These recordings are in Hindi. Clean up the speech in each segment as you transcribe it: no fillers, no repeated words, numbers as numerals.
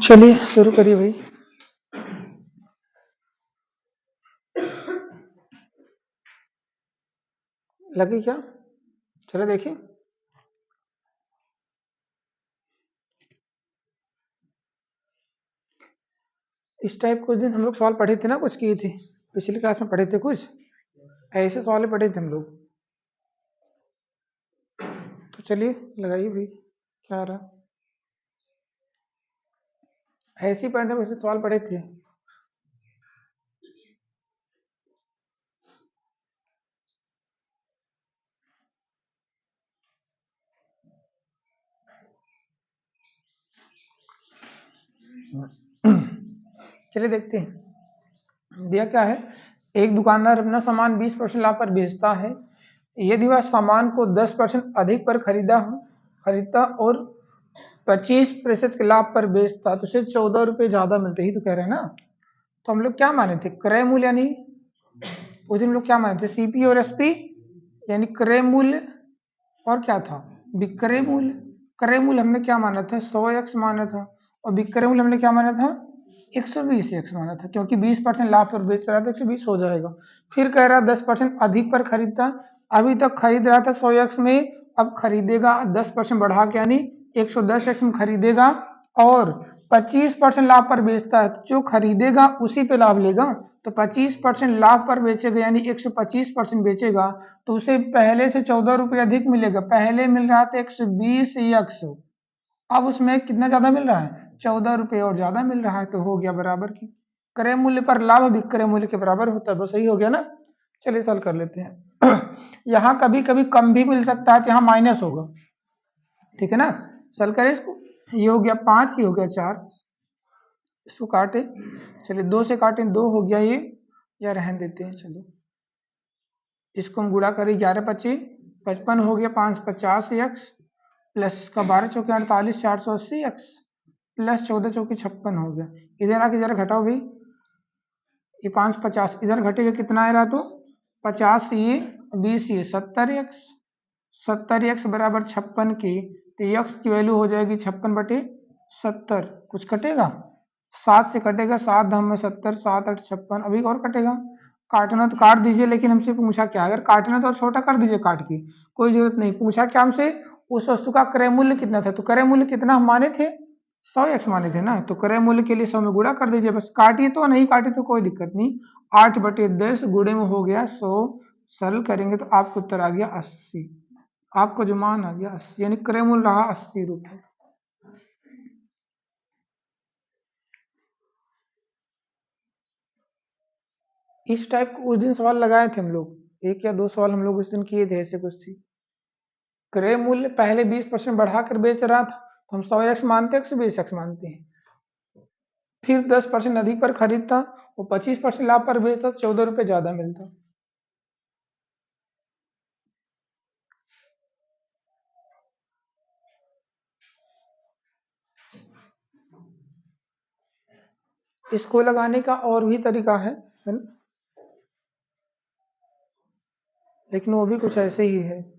चलिए शुरू करिए भाई। लगी क्या? चलो देखिए। इस टाइप कुछ दिन हम लोग सवाल पढ़े थे ना, कुछ किए थे पिछली क्लास में, पढ़े थे कुछ ऐसे सवाल पढ़े थे हम लोग। तो चलिए लगाइए भाई, क्या आ रहा। ऐसे ही पढ़ने में सवाल पढ़े थे। चलिए देखते हैं दिया क्या है। एक दुकानदार अपना सामान 20% लाभ पर बेचता है। यदि वह सामान को 10% अधिक पर खरीदता और 25% के लाभ पर बेचता तो उसे 14 रुपये ज्यादा मिलते ही तो कह रहे हैं ना। तो हम लोग क्या माने थे, क्रय मूल्य, यानी उस दिन हम लोग क्या माने थे, सीपी और एसपी, यानी क्रय मूल्य और क्या था, विक्रय मूल्य। क्रय मूल्य हमने क्या माना था, 100x माना था, और विक्रय मूल्य हमने क्या माना था, 120x माना था, क्योंकि 20% लाभ पर बेच रहा था 120 हो जाएगा। फिर कह रहा 10% अधिक पर खरीदता, अभी तक खरीद रहा था 100x में, अब खरीदेगा 10% बढ़ा के यानी 110x में खरीदेगा, और 25% लाभ पर बेचता है, जो खरीदेगा उसी पे लाभ लेगा। तो 25% लाभ पर बेचेगा यानी 125% बेचेगा, तो उसे पहले से 14 रुपये अधिक मिलेगा। पहले मिल रहा था 120 या 100, अब उसमें कितना ज्यादा मिल रहा है, 14 रुपये और ज्यादा मिल रहा है, तो हो गया बराबर की। क्रय मूल्य पर लाभ विक्रय मूल्य के बराबर होता है, बस सही हो गया ना। चलिए सॉल्व कर लेते हैं। यहाँ कभी कभी कम भी मिल सकता है, तो यहाँ माइनस होगा, ठीक है ना। सॉल्व करें इसको, ये हो गया 5, ये हो गया 4, इसको काटे, चलिए 2 से काटें, 2 हो गया ये, या रहने देते हैं। चलो इसको हम गुणा करें, 11×25 55 हो गया, 5×50x प्लस इसका 12×4 48, 480x प्लस 14×4 56 हो गया। इधर आके जरा घटाओ भाई, ये 5×50 इधर घटेगा, कितना आएगा, तो 50 ये 20 ये 70x, 70x बराबर 56 की, तो x की वैल्यू हो जाएगी 56/70। कुछ कटेगा, 7 से कटेगा, 7 धाम में 70, 7 8 56, अभी और कटेगा। काटना तो काट दीजिए, लेकिन हमसे पूछा क्या, अगर काटना तो और छोटा कर दीजिए काट के, कोई जरूरत नहीं। पूछा क्या हमसे, उस वस्तु का क्रय मूल्य कितना था, तो क्रय मूल्य कितना हम माने थे, 100x माने थे ना, तो क्रय मूल्य के लिए 100 में गुणा कर दीजिए बस। काटिए तो, नहीं काटे तो कोई दिक्कत नहीं। 8/10 गुणे में हो गया 100, सरल करेंगे तो आपको उत्तर आ गया 80। आपको जो मान आ गया 80, यानी क्रय मूल्य रहा 80 रुपये। इस टाइप को उस दिन सवाल लगाए थे हम लोग, 1 या 2 सवाल हम लोग उस दिन किए थे, ऐसे कुछ थी। क्रय मूल्य पहले 20% बढ़ाकर बेच रहा था, तो हम 100x मानते हैं, 120x मानते हैं। फिर 10% अधिक पर खरीदता, वो 25% लाभ पर बेचता, 14 रुपये ज्यादा मिलता। इसको लगाने का और भी तरीका है ना? लेकिन वो भी कुछ ऐसे ही है।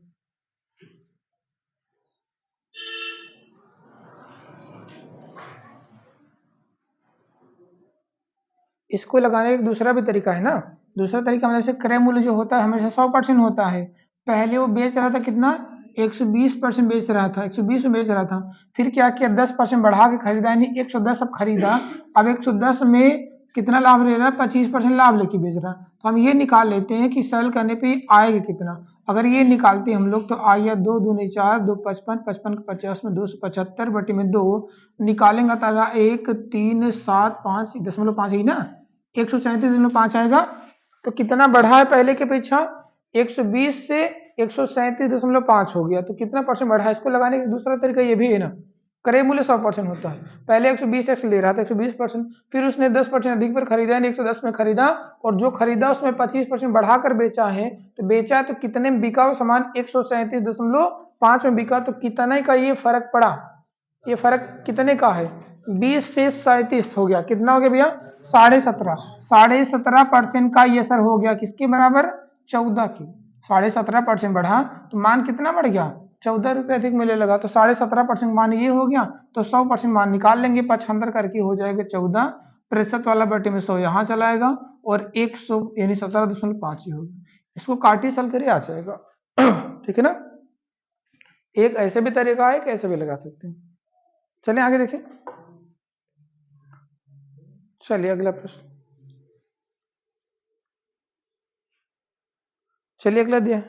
इसको लगाने का दूसरा भी तरीका है ना। दूसरा तरीका मतलब, जैसे क्रय मूल्य जो होता है हमेशा 100% होता है। पहले वो बेच रहा था कितना, 120% बेच रहा था, 120 में बेच रहा था। फिर क्या किया, 10% बढ़ा के खरीदा, यानी 110 अब खरीदा। अब 110 में कितना लाभ ले रहा है, 25% लाभ लेके बेच रहा है। तो हम ये निकाल लेते हैं कि सरल करने पे आएगा कितना। अगर ये निकालते हैं हम लोग, तो आइए 2 दूनी 4, 2 55, 55 को 50 में 275/2 निकालेंगे, तो आएगा 1,3,7,5.5 ही ना, 137.5 आएगा। तो कितना बढ़ा है पहले के अपेक्षा, 120 से 137.5 हो गया, तो कितना परसेंट बढ़ा है। इसको लगाने का दूसरा तरीका ये भी है ना, क्रय मूल्य 100% होता है। पहले 120x ले रहा था, 120%, फिर उसने 10% अधिक पर खरीदा, यानी 110 में खरीदा, और जो खरीदा उसमें 25% बढ़ाकर बेचा है। तो बेचा तो कितने में बिका वो सामान, 137.5 में बिका, तो कितने का ये फर्क पड़ा, ये फर्क कितने का है, 20 से 37 हो गया। कितना हो गया भैया, 17.5% का ये असर हो गया, किसके बराबर, 14 की। 17.5% बढ़ा तो मान कितना बढ़ गया, 14 रुपये अधिक मूल्य लगा तो 17.5% मान ये हो गया, तो 100% मान निकाल लेंगे, 75 करके हो जाएगा 14% वाला बटे में 100 यहाँ चलाएगा और 100 यानी 17.5 ही होगा। इसको काटिए सल करिए आ जाएगा। ठीक है ना, एक ऐसे भी तरीका है, कैसे भी लगा सकते हैं। चलिए आगे देखिए। चलिए अगला प्रश्न, चलिए अगला दिया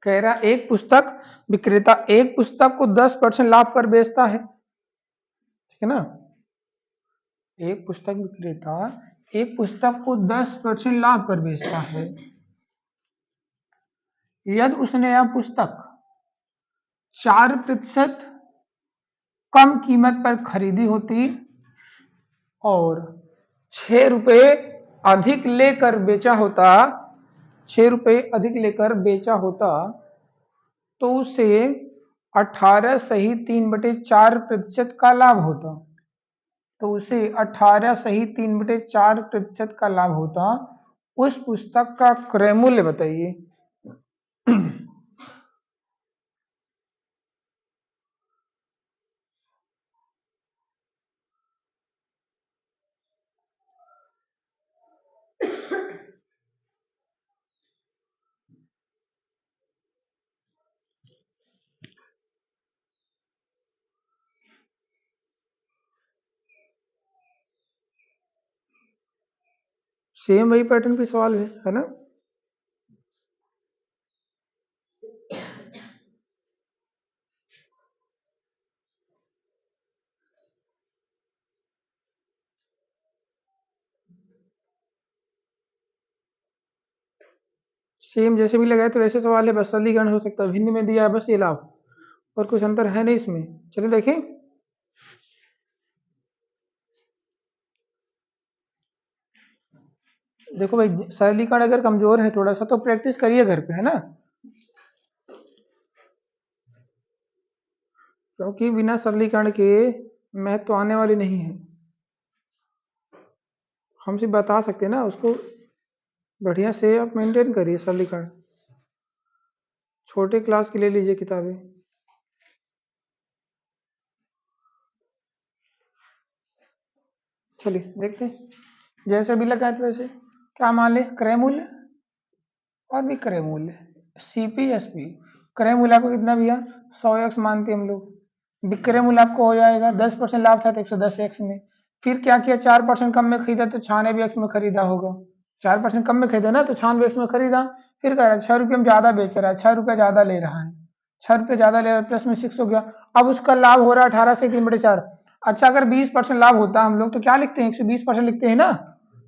कह रहा एक पुस्तक विक्रेता एक पुस्तक को 10% लाभ पर बेचता है। ठीक है ना, एक पुस्तक विक्रेता एक पुस्तक को 10% लाभ पर बेचता है। यदि उसने यह पुस्तक 4% कम कीमत पर खरीदी होती और 6 रुपये अधिक लेकर बेचा होता, 6 रुपये अधिक लेकर बेचा होता तो उसे 18 सही 3/4% का लाभ होता। तो उसे 18 सही 3/4% का लाभ होता। उस पुस्तक का क्रय मूल्य बताइए। सेम वही पैटर्न पे सवाल है ना। सेम जैसे भी लगाए तो वैसे सवाल है, बस सरलीकरण हो सकता है, भिन्न में दिया है बस ये लाभ, और कुछ अंतर है नहीं इसमें। चलिए देखिए, देखो भाई सरलीकरण अगर कमजोर है थोड़ा सा तो प्रैक्टिस करिए घर पे, है ना, क्योंकि बिना सरलीकरण के मैथ तो आने वाली नहीं है। हम सिर्फ बता सकते हैं ना, उसको बढ़िया से आप मेंटेन करिए सरलीकरण। छोटे क्लास के ले लीजिए किताबें। चलिए देखते हैं, जैसे भी लगा है वैसे क्या मान ले, क्रय मूल्य और विक्रय मूल्य CPSP। क्रय मूल्य आपको कितना भैया 100x मानते हम लोग, विक्रय मूल्य आपको हो जाएगा 10% लाभ था तो 110x में। फिर क्या किया, 4% कम में खरीदा तो 96x में खरीदा होगा, 4% कम में खरीदा ना तो 96x में खरीदा। फिर कह रहा है 6 रुपये में ज्यादा बेच रहा है, 6 रुपये ज्यादा ले रहा है, 6 रुपये ज्यादा ले रहा है, प्लस में 6 हो गया। अब उसका लाभ हो रहा है 18 से 3/4। अच्छा अगर 20% लाभ होता है हम लोग तो क्या लिखते हैं, 120% लिखते हैं ना।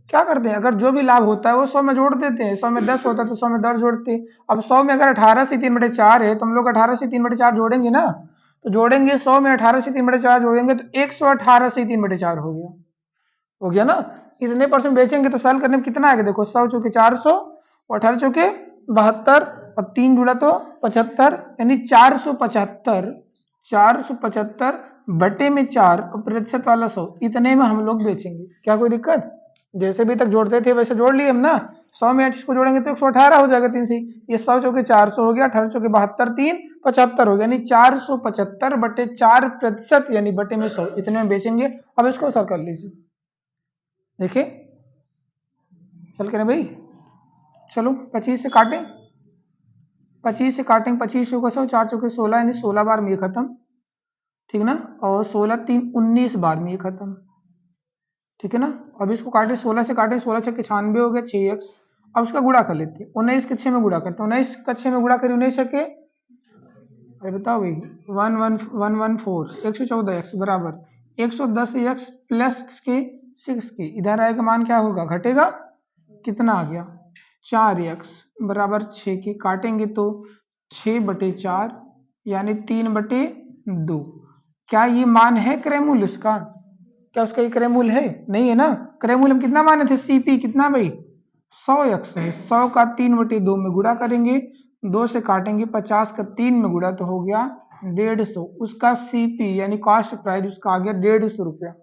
क्या करते हैं, अगर जो भी लाभ होता है वो 100 में जोड़ देते हैं, 100 में 10 होता है तो 100 में 10 जोड़ते हैं। अब 100 में अगर 18 से 3/4 है तो हम लोग 18 से 3/4 जोड़ेंगे ना, तो जोड़ेंगे 100 में 18 से 3/4 जोड़ेंगे तो 118 से 3/4 हो गया ना। इतने परसेंट बेचेंगे तो सेल करने में कितना आएगा, देखो 100 चौके 400 और 18 चौके 72 और 3 जुड़ा तो 75, यानी 475 बटे में 4 और प्रतिशत वाला 100, इतने में हम लोग बेचेंगे। क्या कोई दिक्कत, जैसे भी तक जोड़ते थे वैसे जोड़ लिए हम ना। 100 में 8 को जोड़ेंगे तो 118 हो जाएगा 3 से, ये 100 चौके 400 हो गया, 18 चौके 72, 3 75 हो गया, यानी 475 बटे 4% यानी बटे में 100, इतने में बेचेंगे। अब इसको सर कर लीजिए, देखिए चल करें भाई। चलो 25 से काटें, 25 से काटेंगे, 25 चौके 100, 4 चौके 16 यानी 16 बार में ये खत्म, ठीक ना, और 16 3 19 बार में ये खत्म, ठीक है ना। अब इसको काटे, 16 से काटे, 16 6 96 हो गया 6x। अब उसका गुणा कर लेते हैं, 19 के 6 में गुणा करते हैं, 19 का 6 में गुणा करिए, 19 के, अरे बताओ भाई 114 114x बराबर 110x प्लस के 6 के, इधर आएगा मान क्या होगा, घटेगा, कितना आ गया 4x बराबर 6 के, काटेंगे तो 6/4 यानी 3/2। क्या ये मान है क्रय मूल्य उसका, क्या उसका ये क्रय मूल्य है, नहीं है ना। क्रय मूल्य हम कितना माने थे, CP कितना भाई 100x है, 100 का 3/2 में गुणा करेंगे 2 से काटेंगे 50 का 3 में गुणा तो हो गया 150। उसका सीपी यानी कॉस्ट प्राइस उसका आ गया 150 रुपया।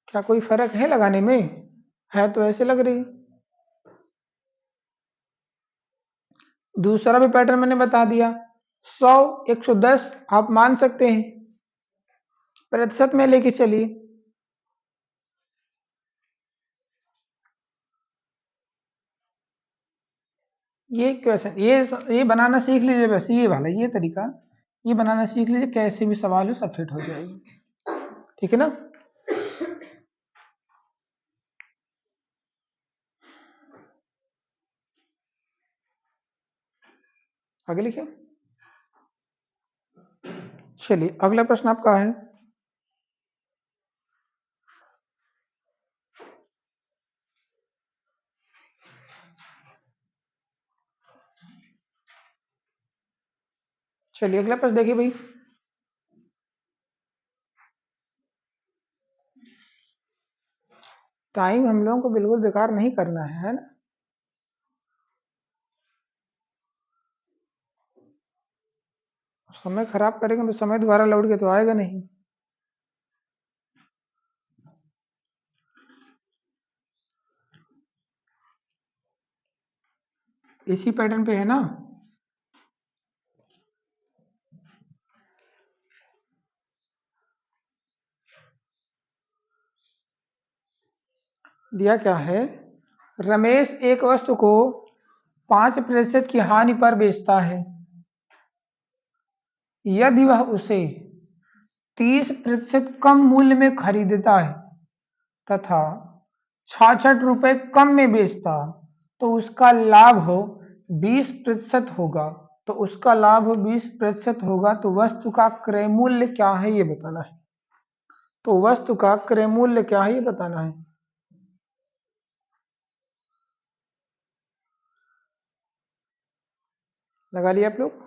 क्या कोई फर्क है लगाने में? है तो ऐसे लग रही। दूसरा भी पैटर्न मैंने बता दिया। 100 110 आप मान सकते हैं, प्रतिशत में लेके चलिए। ये क्वेश्चन ये बनाना सीख लीजिए, बस ये वाला ये तरीका ये बनाना सीख लीजिए, कैसे भी सवाल हो सब फिट हो जाएगी। ठीक है ना। आगे लिखिए। चलिए अगला प्रश्न आपका है, चलिए अगला प्रश्न देखिए भाई। टाइम हम लोगों को बिल्कुल बेकार नहीं करना है ना। समय खराब करेंगे तो समय दोबारा लौट के तो आएगा नहीं। इसी पैटर्न पे है ना। दिया क्या है, रमेश एक वस्तु को 5% की हानि पर बेचता है। यदि वह उसे 30% कम मूल्य में खरीदता है तथा 66 रुपए कम में बेचता, तो उसका लाभ हो 20% होगा। तो उसका लाभ 20% होगा, तो वस्तु का क्रय मूल्य क्या है ये बताना है। तो वस्तु का क्रय मूल्य क्या है ये बताना है। लगा लिया आप लोग।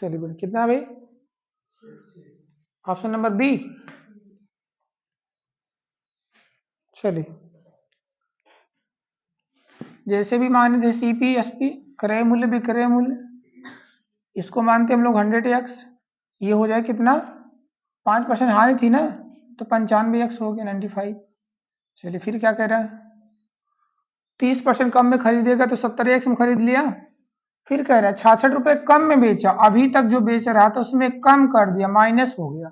चलिए बोलिए कितना भाई। Option number B. चलिए जैसे भी माने थे सीपी एसपी, क्रय मूल्य विक्रय मूल्य, इसको मानते हम लोग 100x। ये हो जाए कितना, 5% हानि थी ना, तो 95x हो गया 95। चलिए फिर क्या कह रहा है, 30% कम में खरीदेगा तो 70x में खरीद लिया। फिर कह रहा है 66 रुपए कम में बेचा, अभी तक जो बेच रहा था उसमें कम कर दिया, माइनस हो गया।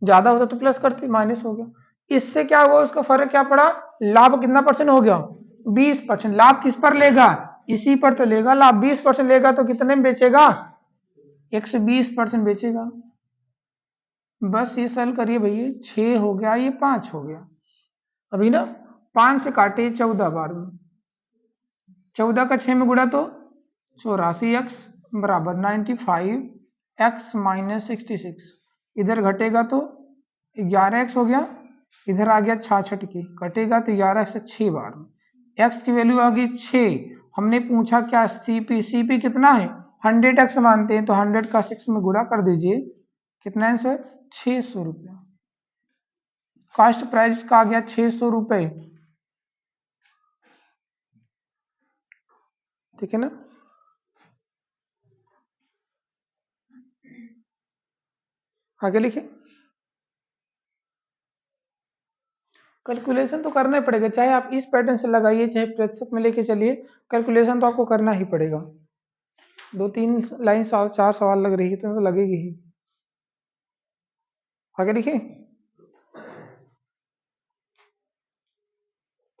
ज्यादा होता तो प्लस करते, माइनस हो गया। इससे क्या हुआ, उसका फर्क क्या पड़ा, लाभ कितना परसेंट हो गया, 20%। लाभ किस पर लेगा, इसी पर तो लेगा लाभ। 20% लेगा तो कितने में बेचेगा, 120% बेचेगा। बस ये सल करिए भैया, 6 हो गया, ये 5 हो गया। अभी ना 5 से काटे 14 बार में, 14 का 6 में गुणा तो 84x बराबर 95x माइनस 66। इधर घटेगा तो 11x हो गया, इधर आ गया 66 की, कटेगा तो 11 से 6 बार में। x की वैल्यू आ गई 6। हमने पूछा क्या सीपी, सीपी कितना है, 100x मानते हैं तो 100 का 6 में गुणा कर दीजिए, कितना आंसर 600 रुपया। कास्ट प्राइस का आ गया 600 रुपए। ठीक है ना। आगे लिखिए। कैलकुलेशन तो करना ही पड़ेगा, चाहे आप इस पैटर्न से लगाइए चाहे प्रतिशत में लेके चलिए, कैलकुलेशन तो आपको करना ही पड़ेगा। 2-3 लाइन 4 सवाल लग रही है तो लगेगी ही। आगे लिखिए।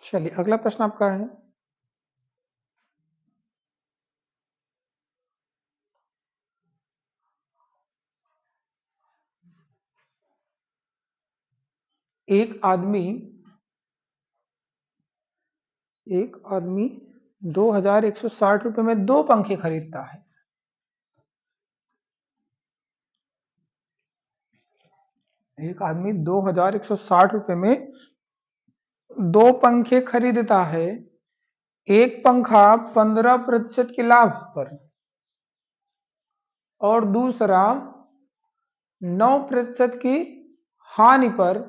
चलिए अगला प्रश्न आपका है, एक आदमी 2160 रुपए में 2 पंखे खरीदता है। एक आदमी 2160 रुपए में 2 पंखे खरीदता है। एक पंखा 15% के लाभ पर और दूसरा 9% की हानि पर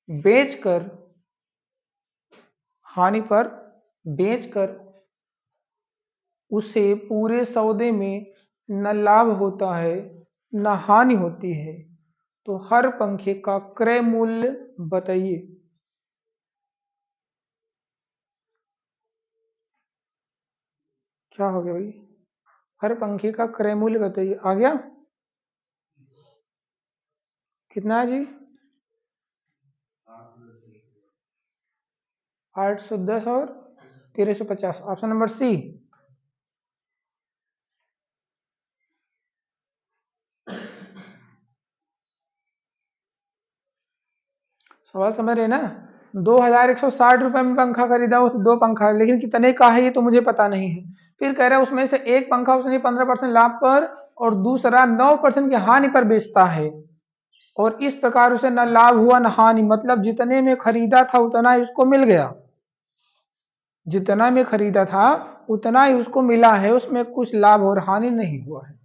बेचकर, हानि पर बेचकर उसे पूरे सौदे में न लाभ होता है न हानि होती है, तो हर पंखे का क्रय मूल्य बताइए। क्या हो गया भाई? हर पंखे का क्रय मूल्य बताइए। आ गया? कितना है जी? 810 और 1350। Option number C. सवाल समझ रहे ना? 2160 रुपए में पंखा खरीदा, उस दो पंखा, लेकिन कितने का है ये तो मुझे पता नहीं है। फिर कह रहा है उसमें से एक पंखा उसने 15% लाभ पर और दूसरा 9% की हानि पर बेचता है, और इस प्रकार उसे न लाभ हुआ न हानि, मतलब जितने में खरीदा था उतना ही उसको मिल गया, जितना में खरीदा था उतना ही उसको मिला है, उसमें कुछ लाभ और हानि नहीं हुआ है।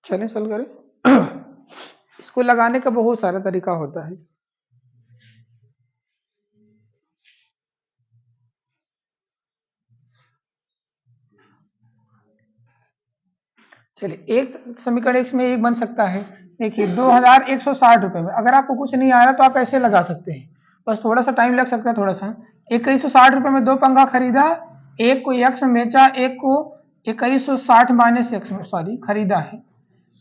चलें चल करें। इसको लगाने का बहुत सारा तरीका होता है। चलिए, एक समीकरण इसमें एक बन सकता है। देखिए 2160 रुपए में अगर आपको कुछ नहीं आ रहा तो आप ऐसे लगा सकते हैं, बस थोड़ा सा टाइम लग सकता है थोड़ा सा। 2160 रुपए में दो पंखा खरीदा, एक को यक्स में बेचा, एक को 2160 माइनस यक्स में सॉरी खरीदा है।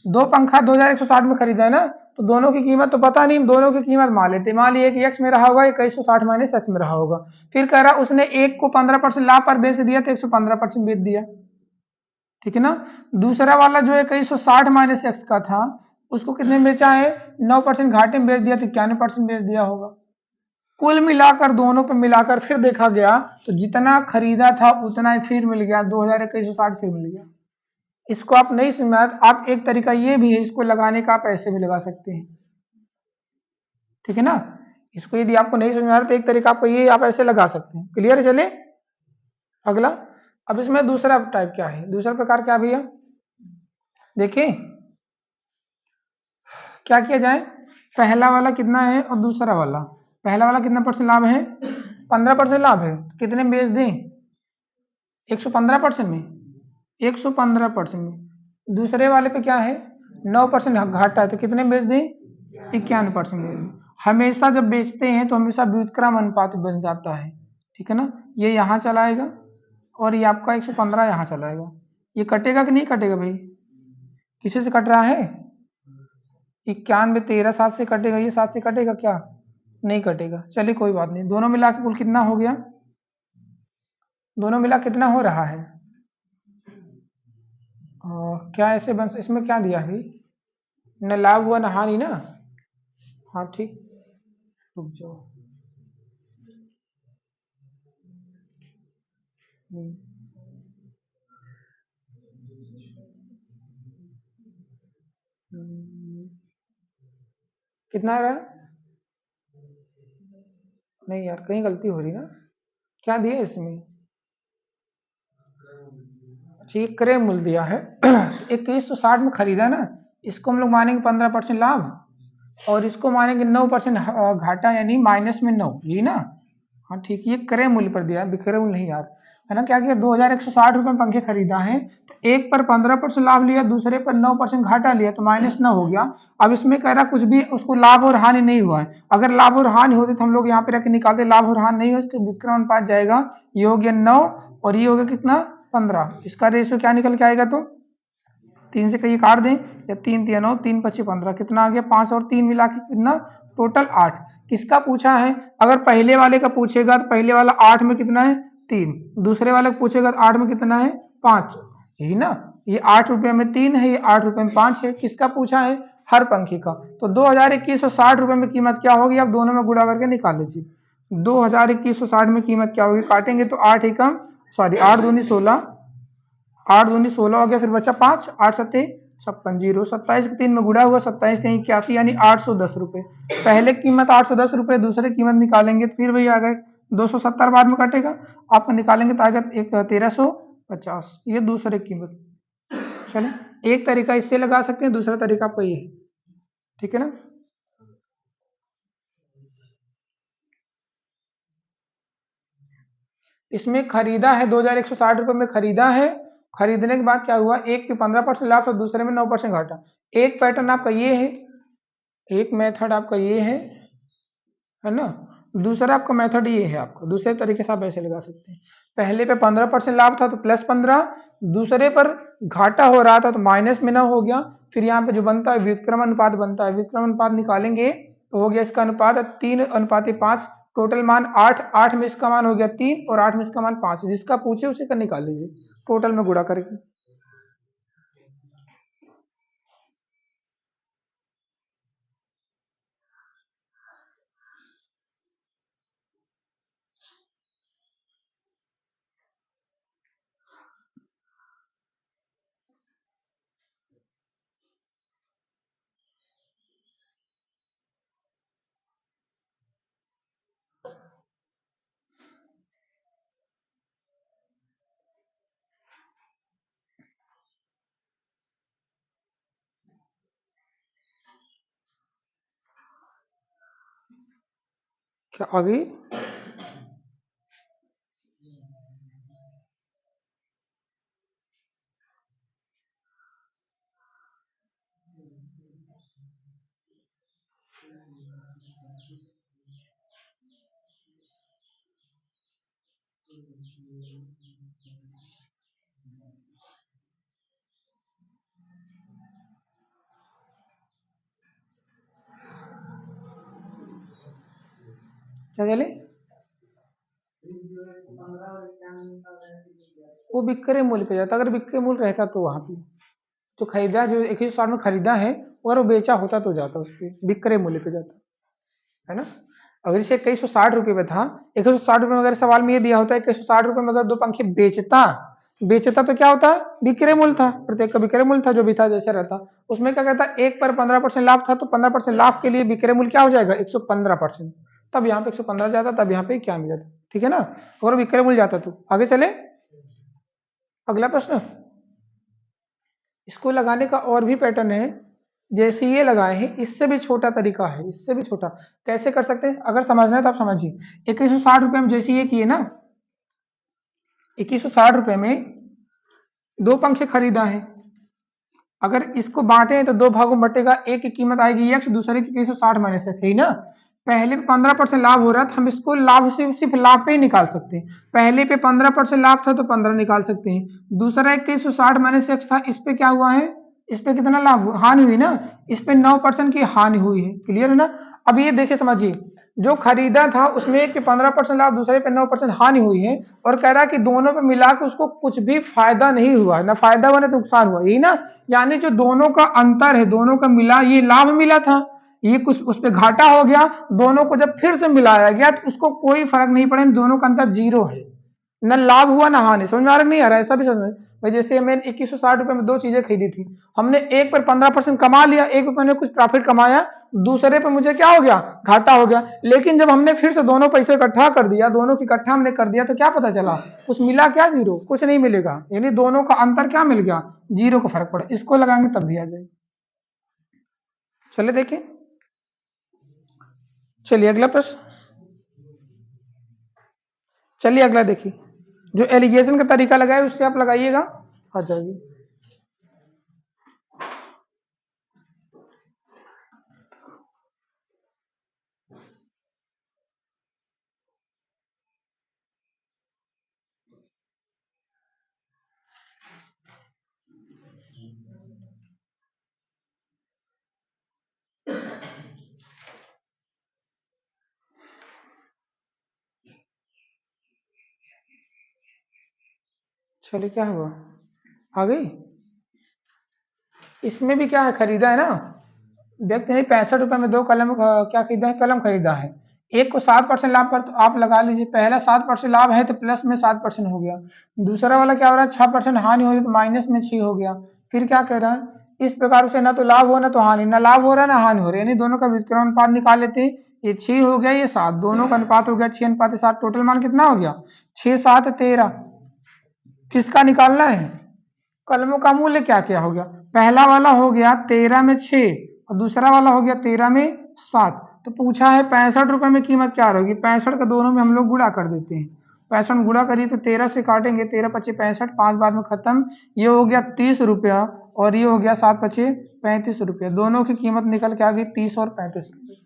दो पंखा 2160 में खरीदा है ना, तो दोनों की कीमत तो पता नहीं, दोनों की कीमत मान लेते। मान लिया कि एक्स में रहा होगा, 2160 माइनस एक्स में रहा होगा। फिर कह रहा उसने एक को 15% लाभ पर बेच दिया तो 115% बेच दिया, ठीक है ना। दूसरा वाला जो 2160 माइनस एक्स का था उसको कितने में बेचा है? 9% घाटे में बेच दिया तो 91% बेच दिया होगा। कुल मिलाकर दोनों पे मिलाकर फिर देखा गया तो जितना खरीदा था उतना ही फिर मिल गया, 2160 फिर मिल गया। इसको आप नहीं समझ, आप एक तरीका ये भी है इसको लगाने का, आप ऐसे भी लगा सकते हैं, ठीक है ना। इसको यदि आपको नहीं समझ में आ रहा तो एक तरीका आपको ये आप ऐसे लगा सकते हैं। क्लियर है? चले अगला। अब इसमें दूसरा टाइप क्या है, दूसरा प्रकार क्या भैया? देखिए क्या किया जाए, पहला वाला कितना है और दूसरा वाला, पहला वाला कितना परसेंट लाभ है? 15% लाभ है, तो कितने में बेच दें? 115% में, 115% में। दूसरे वाले पे क्या है? 9% घाटा है, तो कितने में बेच दें? 91% बेच दें। हमेशा जब बेचते हैं तो हमेशा व्युत्क्रम अनुपात बन जाता है, ठीक है ना। ये यहाँ चलाएगा और ये आपका 115 यहाँ चलाएगा। ये कटेगा कि नहीं कटेगा भाई? किसी से कट रहा है? 91 13 7 से कटेगा, ये 7 से कटेगा क्या? नहीं कटेगा। चलिए कोई बात नहीं, दोनों मिला के कुल कितना हो गया? दोनों मिला कितना हो रहा है? क्या ऐसे बन, इसमें क्या दिया है? न लाभ हुआ न हानि ना। हाँ ठीक, रुक जाओ। कितना आ रहा है? नहीं यार कहीं गलती हो रही ना, क्या दिया इसमें? ठीक, क्रय मूल्य दिया है। 2160 में खरीदा ना, इसको हम लोग मानेंगे 15% लाभ और इसको मानेंगे 9% घाटा, यानी माइनस में 9, जी ना। हाँ ठीक, ये क्रय मूल्य पर दिया, विक्रय मूल्य नहीं यार, है ना। क्या किया, 2160 रुपए में पंखे खरीदा है, तो एक पर 15% लाभ लिया, दूसरे पर 9% घाटा लिया, तो -9 हो गया। अब इसमें कह रहा कुछ भी उसको लाभ और हानि नहीं हुआ है। अगर लाभ और हानि होती तो हम लोग यहाँ पे रख निकालते, लाभ और हानि नहीं हो तो विक्रय अनुपात जाएगा, ये हो गया 9 और ये हो गया कितना? 15। इसका रेशियो क्या निकल के आएगा? तो 3 से कहीं काट दें, या 3 3 9, 3 25 15, कितना आ गया? 5 और 3 मिला के कितना? टोटल 8। किसका पूछा है? अगर पहले वाले का पूछेगा तो पहले वाला 8 में कितना है? 3। दूसरे वाले को पूछेगा तो 8 में कितना है? 5, यही ना। ये 8 रुपये में 3 है, ये 8 रुपये में 5 है। किसका पूछा है? हर पंखे का। तो 2160 रुपये में कीमत क्या होगी? आप दोनों में गुणा करके निकाल लीजिए। 2160 में कीमत क्या होगी? काटेंगे तो 8 एकम सॉरी 8 दूनी 16, 8 दूनी 16 हो गया, फिर बचा 5, 8 सत्ते 56, 0 27 3 में गुड़ा हुआ 27 3 81, यानी 810 रुपये। पहले कीमत 810 रुपये, दूसरे कीमत निकालेंगे तो फिर वही आ गए 270 बाद में कटेगा, आप निकालेंगे तो आगे एक 1350, ये दूसरे कीमत। चले एक तरीका इससे लगा सकते हैं, दूसरा तरीका आपका ये है, ठीक है ना। इसमें खरीदा है 2160 रुपये में खरीदा है, खरीदने के बाद क्या हुआ, एक पे 15% लाभ और दूसरे में 9% घाटा। एक पैटर्न आपका ये है, एक मेथड आपका ये है ना, दूसरा आपका मेथड ये है, आपको दूसरे तरीके से आप ऐसे लगा सकते हैं। पहले पे 15% लाभ था तो +15, दूसरे पर घाटा हो रहा था तो माइनस में ना हो गया, फिर यहाँ पे जो बनता है व्युत्क्रम अनुपात बनता है, व्युत्क्रम अनुपात निकालेंगे तो हो गया इसका अनुपात 3:5, टोटल मान 8, 8 में इसका मान हो गया 3 और 8 में इसका मान 5, जिसका पूछे उसी का निकाल लीजिए टोटल में गुणा करके। क्या आ गई? क्या चले, वो विक्रय मूल्य पे जाता, अगर विक्रय मूल्य रहता तो वहां पे तो खरीदा जो 2160 में खरीदा है, अगर वो बेचा होता तो जाता उस पर विक्रय मूल्य पे जाता, है ना। अगर इसे 2160 रुपये में था, 2160 रुपये में अगर सवाल में ये दिया होता है 2160 रुपये में अगर दो पंखे बेचता बेचता तो क्या होता, विक्रय मूल्य था, प्रत्येक का विक्रय मूल्य था जो भी था जैसे रहता, उसमें क्या कहता एक पर 15% लाभ था तो 15% लाभ के लिए विक्रय मूल्य क्या हो जाएगा 115%, तब यहाँ पे 115 जाता, तब यहाँ पे क्या मिल जाता, ठीक है ना, अगर विक्रय मूल्य जाता तो। आगे चले अगला प्रश्न, इसको लगाने का और भी पैटर्न है, जैसे ये लगाए हैं इससे भी छोटा तरीका है, इससे भी छोटा कैसे कर सकते हैं, अगर समझना है तो आप समझिए। 2160 रुपये में जैसे ये किए ना, 2160 रुपये में दो पंखे खरीदा है, अगर इसको बांटे तो दो भागों में बटेगा, एक की कीमत आएगी x, दूसरे की 2160 माइनस x, सही ना। पहले पे 15% लाभ हो रहा था, हम इसको लाभ से सिर्फ लाभ पे ही निकाल सकते हैं, पहले पे 15% लाभ था तो 15 निकाल सकते हैं, दूसरा 2160 माइनस x था, इस पे क्या हुआ है, इस पे कितना लाभ हानि हुई ना, इस पे 9% की हानि हुई है, क्लियर है ना। अब ये देखिए समझिए, जो खरीदा था उसमें एक पे 15% लाभ, दूसरे पे 9% हानि हुई है, और कह रहा है कि दोनों पे मिला के उसको कुछ भी फायदा नहीं हुआ, ना फायदा हुआ ना नुकसान हुआ, यही ना, यानी जो दोनों का अंतर है, दोनों का मिला, ये लाभ मिला था, ये कुछ उस पर घाटा हो गया, दोनों को जब फिर से मिलाया गया तो उसको कोई फर्क नहीं पड़ा, इन दोनों का अंतर 0 है, न लाभ हुआ ना हानि, समझ में आ रहा नहीं आ रहा है, ऐसा भी समझ में भाई। जैसे मैंने 2160 रुपये में दो चीजें खरीदी थी, हमने एक पर 15% कमा लिया, एक पर मैंने कुछ प्रॉफिट कमाया, दूसरे पे मुझे क्या हो गया, घाटा हो गया, लेकिन जब हमने फिर से दोनों पैसे इकट्ठा कर दिया, दोनों की इकट्ठा हमने कर दिया तो क्या पता चला, कुछ मिला क्या, 0, कुछ नहीं मिलेगा, यानी दोनों का अंतर क्या मिल गया, 0 का फर्क पड़ा, इसको लगाएंगे तब भी आ जाएगा। चलिए देखिए, चलिए अगला प्रश्न, चलिए अगला देखिए, जो एलिगेशन का तरीका लगाए उससे आप लगाइएगा, आ जाएगी। चलिए क्या हुआ, आ गई। इसमें भी क्या है, खरीदा है ना, व्यक्ति ने 65 रुपये में दो कलम क्या खरीदा है, कलम खरीदा है, एक को 7% लाभ पर, तो आप लगा लीजिए पहला 7% लाभ है तो प्लस में 7% हो गया, दूसरा वाला क्या हो रहा है 6% हानि हो रही तो माइनस में 6 हो गया। फिर क्या कह रहा है इस प्रकार से ना तो लाभ हो ना तो हानि, ना लाभ हो रहा है ना हानि हो रही है, यानी दोनों का व्युत्क्रम अनुपात निकाल लेते हैं। ये 6 हो गया ये 7, दोनों का अनुपात हो गया 6:7, टोटल मान कितना हो गया 6 7 13। किसका निकालना है, कलमों का मूल्य क्या क्या हो गया, पहला वाला हो गया 13 में 6 और दूसरा वाला हो गया 13 में 7। तो पूछा है 65 रुपए में कीमत क्या रहेगी, 65 का दोनों में हम लोग गुणा कर देते हैं, 65 गुणा करिए तो 13 से काटेंगे, 13 पच्चे 65, 5 बाद में खत्म, ये हो गया 30 रुपया और ये हो गया 7 पच्चे 35 रुपया, दोनों की कीमत निकल के आ गई 30 और 35 रुपये।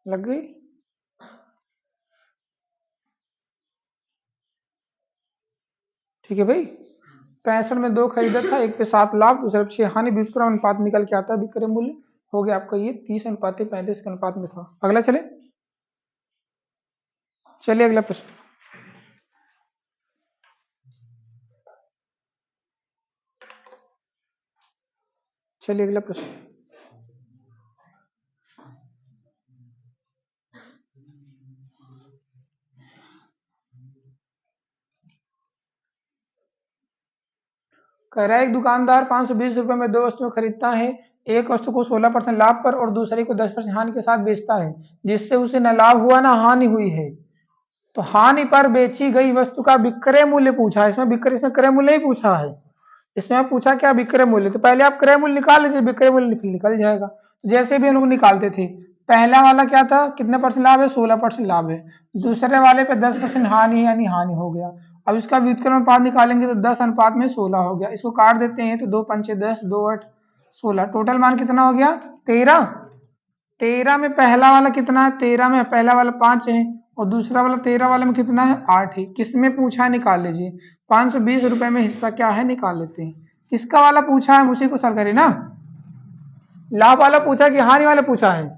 लग गई। ठीक है भाई, 65 में 2 खरीदा था, एक पे 7 लाभ दूसरे पे 6 हानि, व्युत्क्रम अनुपात निकल के आता है विक्रय मूल्य हो गया आपका ये 30:35 के अनुपात में था। अगला चले, चलिए अगला प्रश्न। चलिए अगला प्रश्न। कह रहा है एक दुकानदार 520 रुपए में 2 वस्तुएं खरीदता है, एक वस्तु को 16% लाभ पर और दूसरे को 10% हानि के साथ बेचता है, जिससे उसे न लाभ हुआ ना हानि हुई है। तो हानि पर बेची गई वस्तु का विक्रय मूल्य पूछा है, इसमें क्रय मूल्य ही पूछा है, इसमें पूछा क्या विक्रय मूल्य, तो पहले आप क्रय मूल्य निकाल लीजिए, विक्रय मूल्य निकल जाएगा। तो जैसे भी हम लोग निकालते थे, पहला वाला क्या था कितने परसेंट लाभ है 16% लाभ है, दूसरे वाले पे 10% हानि है यानी हानि हो गया। अब इसका व्युत्क्रम अनुपात निकालेंगे तो 10:16 हो गया, इसको काट देते हैं तो 2 पंचे 10, 2 8 16, टोटल मान कितना हो गया 13। 13 में पहला वाला कितना है, 13 में पहला वाला 5 है और दूसरा वाला 13 वाले में कितना है 8 है, किसमें पूछा है निकाल लीजिए, 520 रुपए में हिस्सा क्या है निकाल लेते हैं। किसका वाला पूछा है उसी को सर करें ना, लाभ वाला पूछा कि हानि वाला पूछा है,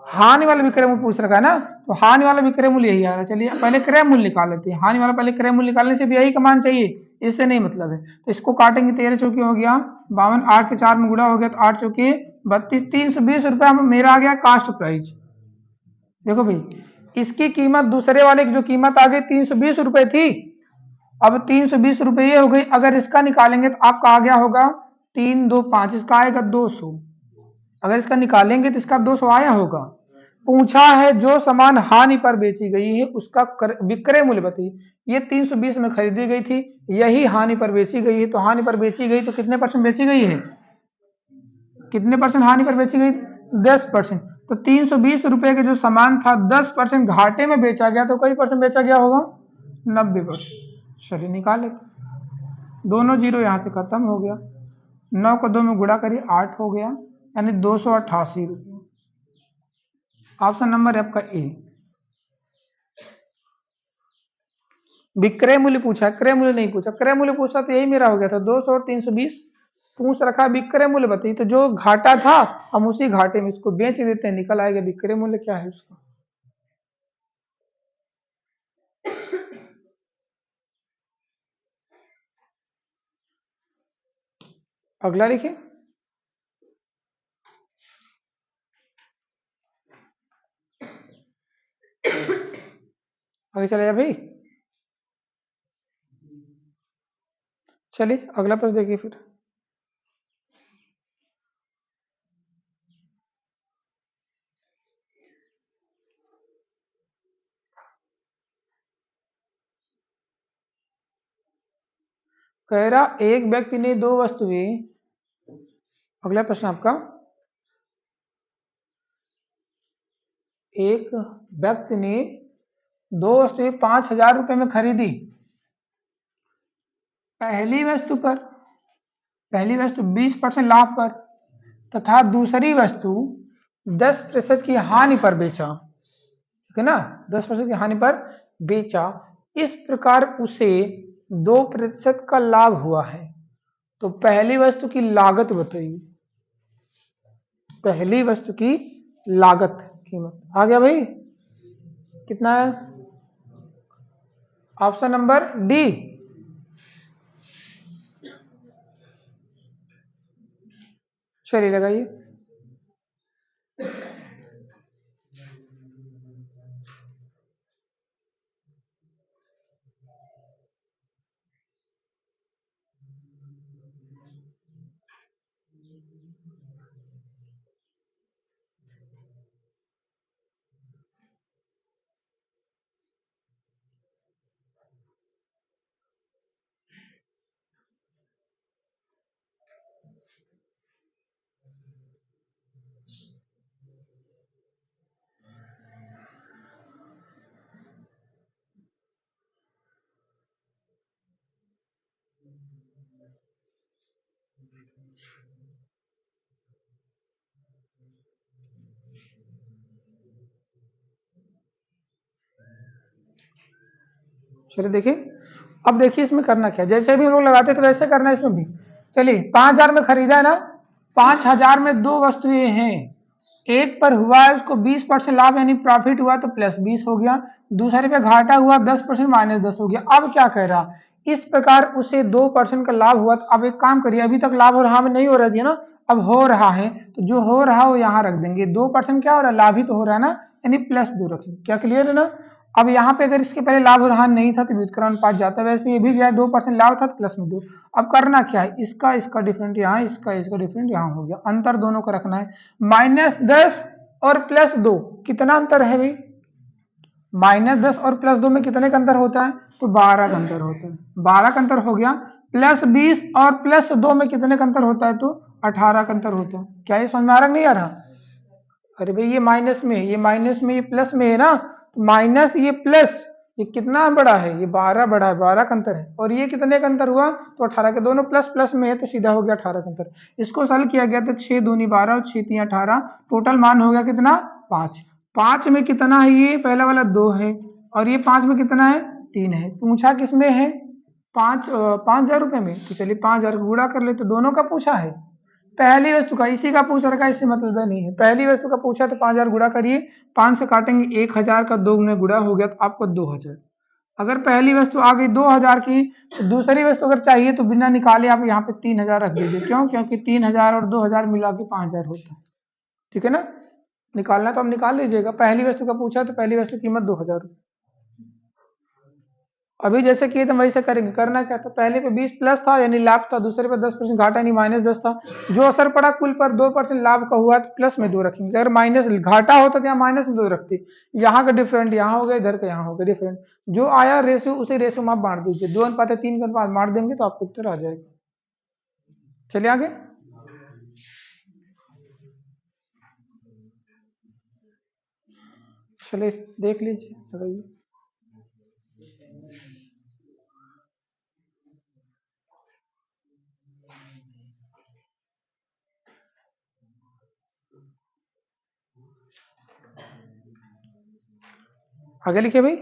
हानि वाला विक्रय मूल्य पूछ रखा है ना, तो हानि वाला विक्रय मूल्य यही आ रहा है। चलिए पहले क्रय मूल्य निकाल लेते हैं, हानि वाला पहले क्रय मूल्य निकालने से भी यही का मान चाहिए, इससे नहीं मतलब है। तो इसको काटेंगे 13 चौकी हो गया 52, 8 के 4 में गुणा हो गया तो 8 चौकी 32, 320 रुपया मेरा आ गया कास्ट प्राइस। देखो भाई इसकी कीमत दूसरे वाले की जो कीमत आ गई 320 रुपए थी, अब 320 रुपये ये हो गई, अगर इसका निकालेंगे तो आपका आ गया होगा 325, इसका आएगा 200, अगर इसका निकालेंगे तो इसका 200 आया होगा। पूछा है जो सामान हानि पर बेची गई है उसका विक्रय मूल्य बताइए, ये 320 में खरीदी गई थी, यही हानि पर बेची गई है, तो हानि पर बेची गई तो कितने परसेंट बेची गई है, कितने परसेंट हानि पर बेची गई 10%, तो 320 रुपए के जो सामान था 10% घाटे में बेचा गया, तो कई परसेंट बेचा गया होगा 90%। चलिए निकाल लेते, दोनों जीरो यहाँ से खत्म हो गया, 9 को 2 में गुणा करिए 8 हो गया, यानी 288 रुपये। ऑप्शन नंबर है आपका ए। विक्रय मूल्य पूछा, क्रय मूल्य नहीं पूछा, क्रय मूल्य पूछा तो यही मेरा हो गया था 200 और 320, पूछ रखा विक्रय मूल्य बताइए, तो जो घाटा था हम उसी घाटे में इसको बेच देते हैं, निकल आएगा विक्रय मूल्य क्या है उसका। अगला लिखिए, आगे चले जाए भाई। चलिए अगला प्रश्न देखिए फिर। कह रहा एक व्यक्ति ने 2 वस्तुएं, अगला प्रश्न आपका, एक व्यक्ति ने 2 वस्तुएं 5,000 रुपए में खरीदी, पहली वस्तु 20% लाभ पर तथा दूसरी वस्तु 10% की हानि पर बेचा, ठीक है ना, 10% की हानि पर बेचा, इस प्रकार उसे 2% का लाभ हुआ है, तो पहली वस्तु की लागत बताइए, पहली वस्तु की लागत कीमत आ गया भाई कितना है, ऑप्शन नंबर डी। चलिए लगाइए। चलिए देखिए, अब देखिए इसमें करना क्या, जैसे भी हम लोग लगाते थे वैसे करना है इसमें भी। चलिए 5000 में खरीदा है ना, 5000 में दो वस्तुएं हैं, एक पर हुआ है उसको 20% लाभ यानी प्रॉफिट हुआ तो +20 हो गया, दूसरे पे घाटा हुआ 10% -10 हो गया। अब क्या कह रहा, इस प्रकार उसे 2% का लाभ हुआ। तो अब एक काम करिए, अभी तक लाभ और हानि नहीं हो रहा थी ना, अब हो रहा है, तो जो हो रहा है वो यहाँ रख देंगे। 2% क्या हो रहा है, लाभ ही तो हो रहा है ना, यानी +2 रखेंगे। क्या क्लियर है ना। अब यहाँ पे अगर इसके पहले लाभ और हानि नहीं था तो व्युत्क्रमण अनुपात जाता, वैसे ये भी गया 2% लाभ था तो +2। अब करना क्या है, इसका डिफरेंट यहाँ, इसका डिफरेंट यहाँ हो गया, अंतर दोनों को रखना है। -10 और +2 कितना अंतर है भाई, -10 और +2 में कितने का अंतर होता है, तो 12 का अंतर होता है, 12 का अंतर हो गया। +20 और +2 में कितने का अंतर होता है, तो 18 का अंतर होता है। क्या ये समझ में आ रहा नहीं आ रहा। अरे भाई ये माइनस में, ये माइनस में, ये प्लस में है ना, माइनस ये प्लस, ये कितना बड़ा है, ये 12 बड़ा है, 12 का अंतर है। और ये कितने का अंतर हुआ, तो 18 के, दोनों प्लस प्लस में है तो सीधा हो गया 18 का अंतर। इसको सॉल्व किया गया तो 6 दूनी 12 और 6 तीन 18, टोटल मान हो गया कितना, 5। 5 में कितना है, ये पहला वाला 2 है, और ये 5 में कितना है, 3 है। पूछा किसमें है, 5000 रुपए में। तो चलिए 5000 गुणा कर ले, तो दोनों का पूछा है, पहली वस्तु का, इसी का पूछ रखा है, इससे मतलब नहीं है। पहली वस्तु का पूछा तो 5000 गुणा करिए, 5 से काटेंगे 1000 का 2 में गुणा हो गया तो आपको 2000। अगर पहली वस्तु आ गई 2000 की, तो दूसरी वस्तु अगर चाहिए तो बिना निकाले आप यहाँ पे 3000 रख दीजिए। क्यों, क्योंकि 3000 और 2000 मिला के 5000 होता है। ठीक है ना, निकालना तो आप निकाल लीजिएगा। पहली वस्तु का पूछा तो पहली वस्तु कीमत 2000। अभी जैसे किए तो वैसे करेंगे। करना क्या था, पहले पे 20 प्लस था यानी लाभ था, दूसरे पे 10% घाटा यानी -10 था। जो असर पड़ा कुल पर 2% लाभ का हुआ तो प्लस में 2 रखेंगे। अगर माइनस घाटा होता तो यहाँ माइनस में 2 रखते। यहाँ का डिफरेंट यहाँ हो गया, इधर का यहाँ हो गया डिफरेंट। जो आया रेशियो उसे रेशियो में आप बांट दीजिए, 2:3 के अनुपात बांट देंगे तो आपको उत्तर आ जाएगा। चलिए आगे, चलिए देख लीजिए, लगाइए। आगे लिखिए भाई।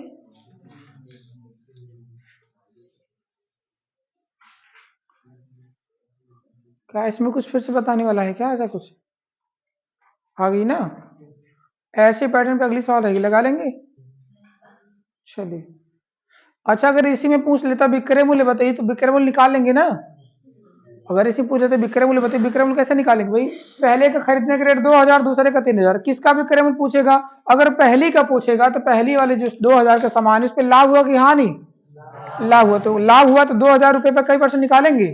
क्या इसमें कुछ फिर से बताने वाला है क्या, ऐसा कुछ आ गई ना। ऐसे पैटर्न पे अगली सवाल रहेगी, लगा लेंगे। चलिए, अच्छा अगर इसी में पूछ लेता विक्रय मूल्य बताइए, तो विक्रय मूल्य निकाल लेंगे ना। अगर इसी पूछ लेते विक्रय मूल्य बताइए, विक्रय मूल्य कैसे निकालेंगे भाई, पहले का खरीदने का रेट 2000, दूसरे का 3000, किसका विक्रय मूल्य पूछेगा। अगर पहली का पूछेगा तो पहली वाले जो 2000 का सामान है उस पर लाभ हुआ कि हानि, लाभ हुआ। तो लाभ हुआ तो 2000 रुपये पर कई परसेंट निकालेंगे,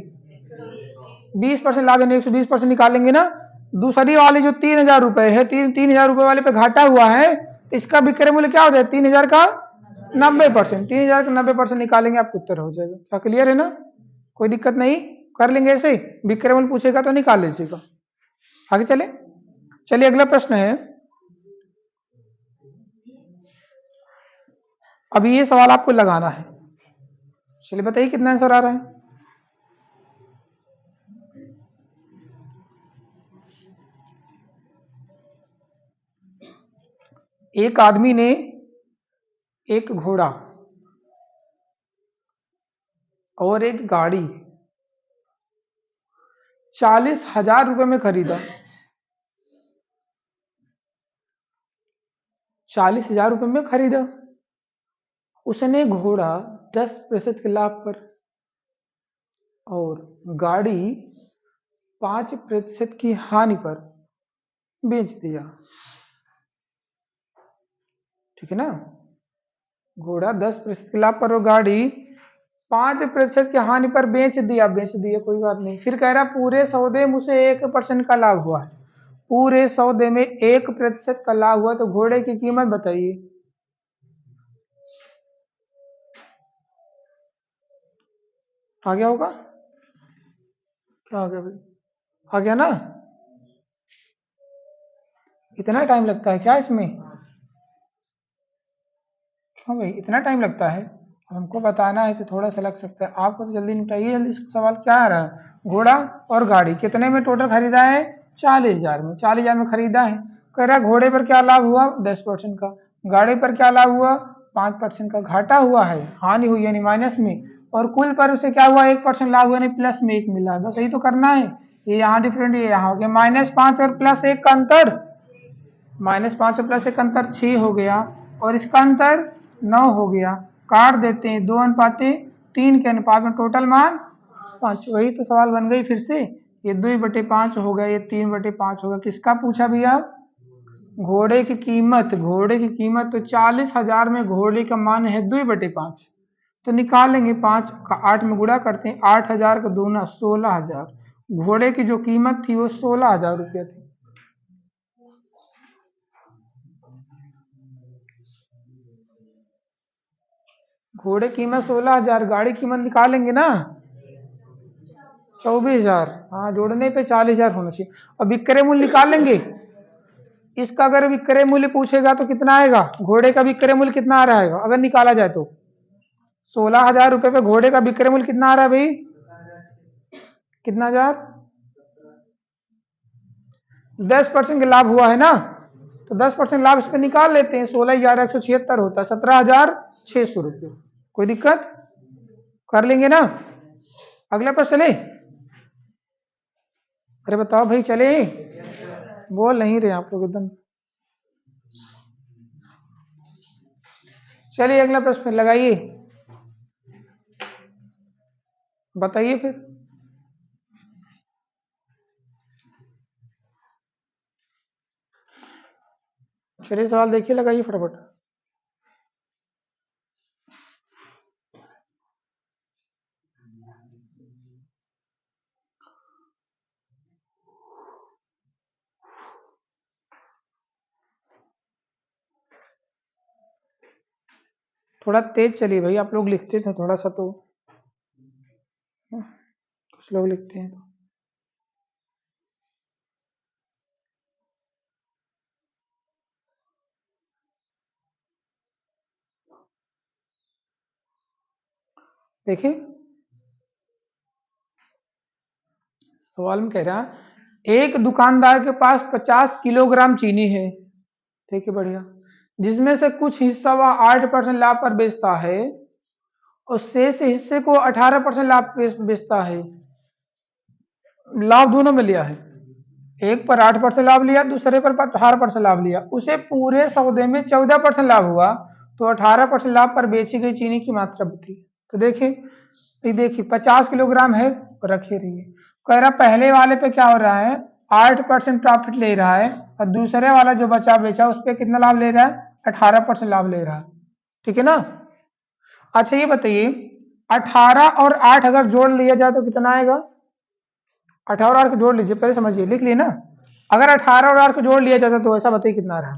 20% लाभ यानी 120% निकालेंगे ना। दूसरी वाली जो 3000 रुपए है, 3000 रुपए वाले पे घाटा हुआ है, इसका विक्रय मूल्य क्या हो जाए, 3000 का 90%, 3000 का 90% निकालेंगे, आपको उत्तर हो जाएगा। क्या क्लियर है ना, कोई दिक्कत नहीं, कर लेंगे ऐसे ही। विक्रय मूल्य पूछेगा तो निकाल लीजिएगा। आगे चले, चलिए अगला प्रश्न है। अभी ये सवाल आपको लगाना है। चलिए बताइए कितना आंसर आ रहा है। एक आदमी ने एक घोड़ा और एक गाड़ी 40,000 रुपए में खरीदा। 40,000 रुपए में खरीदा, उसने घोड़ा 10% के लाभ पर और गाड़ी 5% की हानि पर बेच दिया, ठीक है ना। घोड़ा 10% के लाभ पर और गाड़ी 5% की हानि पर बेच दिया, कोई बात नहीं। फिर कह रहा पूरे सौदे में उसे 1% का लाभ हुआ है, पूरे सौदे में 1% का लाभ हुआ, तो घोड़े की कीमत बताइए। आ गया होगा, क्या आ गया भाई, आ गया ना। इतना टाइम लगता है क्या इसमें, क्यों भाई इतना टाइम लगता है। हमको बताना है तो थोड़ा सा लग सकता है, आपको तो जल्दी निपटाइए। जल्दी सवाल क्या आ रहा है, घोड़ा और गाड़ी कितने में टोटल खरीदा है, 40,000 में, 40,000 में खरीदा है। कह रहा घोड़े पर क्या लाभ हुआ, 10% का, गाड़ी पर क्या लाभ हुआ, 5% का, घाटा हुआ है, हानि हुई यानी माइनस में, और कुल पर उसे क्या हुआ, 1% लाभ हुआ यानी प्लस में 1 मिला। बस यही तो करना है। ये यहाँ डिफरेंट, ये यहाँ हो गया, -5 और +1 का अंतर, -5 और +1 का अंतर 6 हो गया, और इसका अंतर 9 हो गया। काट देते हैं, 2:3 के अनुपात में टोटल मान 5। वही तो सवाल बन गई फिर से, ये 2/5 हो गया, ये 3/5 हो गया। किसका पूछा भैया, घोड़े की कीमत। घोड़े की कीमत तो 40,000 में घोड़े का मान है 2/5, तो निकालेंगे 5 का 8 में गुणा करते हैं, 8,000 का दूना 16,000। घोड़े की जो कीमत थी वो 16,000 रुपया थी। घोड़े की कीमत 16,000, गाड़ी की कीमत निकालेंगे ना 24,000, हाँ जोड़ने पे 40,000 होना चाहिए। और विक्रय मूल्य निकालेंगे, इसका अगर विक्रय मूल्य पूछेगा तो कितना आएगा, घोड़े का विक्रय मूल्य कितना आ रहा है अगर निकाला जाए तो, 16,000 रुपए पे घोड़े का विक्रय मूल्य कितना आ रहा है भाई, कितना हजार, 10% का लाभ हुआ है ना, तो 10% लाभ इस पे निकाल लेते हैं, 16,176 होता है, 17,600 रुपये। कोई दिक्कत, कर लेंगे ना। अगला प्रश्न चले, अरे बताओ भाई चले, बोल नहीं रहे आप लोग एकदम। चलिए अगला प्रश्न लगाइए, बताइए फिर। चलिए सवाल देखिए, लगाइए फटाफट। थोड़ा तेज चलिए भाई, आप लोग लिखते थे थोड़ा सा तो, कुछ लोग लिखते हैं तो। देखिए सवाल में कह रहा, एक दुकानदार के पास 50 किलोग्राम चीनी है, ठीक है बढ़िया, जिसमें से कुछ हिस्सा वह 8% लाभ पर बेचता है और शेष हिस्से को 18% लाभ पे बेचता है। लाभ दोनों में लिया है, एक पर 8% लाभ लिया, दूसरे पर 18% लाभ लिया, उसे पूरे सौदे में 14% लाभ हुआ, तो 18% लाभ पर बेची गई चीनी की मात्रा बती। तो देखिए 50 किलोग्राम है, रखिए रहिए। कह रहा पहले वाले पे क्या हो रहा है, 8% प्रॉफिट ले रहा है, और दूसरे वाला जो बचा बेचा उस पर कितना लाभ ले रहा है, 18% लाभ ले रहा है, ठीक है ना। अच्छा ये बताइए, 18 और 8 अगर जोड़ लिया जाए तो कितना आएगा, 18 और 8 को जोड़ लीजिए, पहले समझिए, लिख लिए ना। अगर 18 और 8 को जोड़ लिया जाता तो ऐसा बताइए कितना रहा,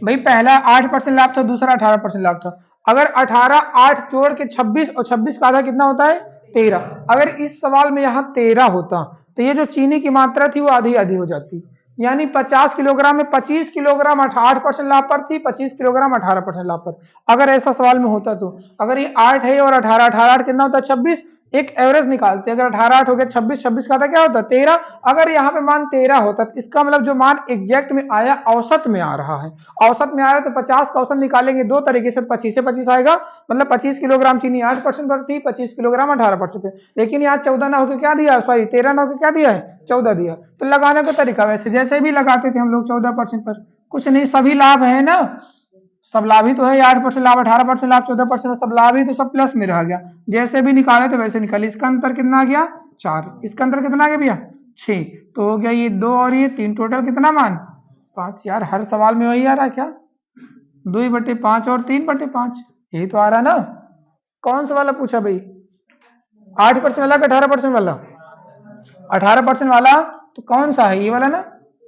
भाई पहला 8% लाभ था, दूसरा 18% लाभ था। अगर 18 8 जोड़ के 26, और 26 का आधा कितना होता है 13। अगर इस सवाल में यहाँ 13 होता तो ये जो चीनी की मात्रा थी वो आधी आधी हो जाती, यानी 50 किलोग्राम में 25 किलोग्राम 8% लाभ पर थी, 25 किलोग्राम 18% लाभ पर, अगर ऐसा सवाल में होता तो। अगर ये 8 है और 18, 18 8 कितना होता है 26, एक एवरेज निकालते हैं, अगर 18 8 हो गया 26, 26 का था क्या होता 13। अगर यहाँ पे मान 13 होता तो इसका मतलब जो मान एग्जैक्ट में आया औसत में आ रहा है, औसत में आ रहा है, तो 50 का औसत निकालेंगे दो तरीके से, 25 से 25 आएगा, मतलब 25 किलोग्राम चीनी 8% पर थी, 25 किलोग्राम 18% पे, लेकिन यहाँ 14 ना होकर क्या दिया, सॉरी 13 ना होकर क्या दिया है 14 दिया। तो लगाने का तरीका वैसे जैसे भी लगाते थे हम लोग 14% पर, कुछ नहीं, सभी लाभ है ना, सब लाभ ही तो है, 8% लाभ 18% लाभ 14% सब लाभ ही, तो सब प्लस में रह गया, जैसे भी निकाले तो वैसे निकाले। इसका अंतर कितना आ गया 4, इसका अंतर कितना आ गया भैया 6, तो हो गया ये 2 और ये 3, टोटल कितना मान 5। यार हर सवाल में वही आ रहा है क्या, 2/5 और 3/5, यही तो आ रहा ना। कौन सा वाला पूछा भाई, 8% वाला कि 18% वाला, 18% वाला, तो कौन सा है ये वाला ना।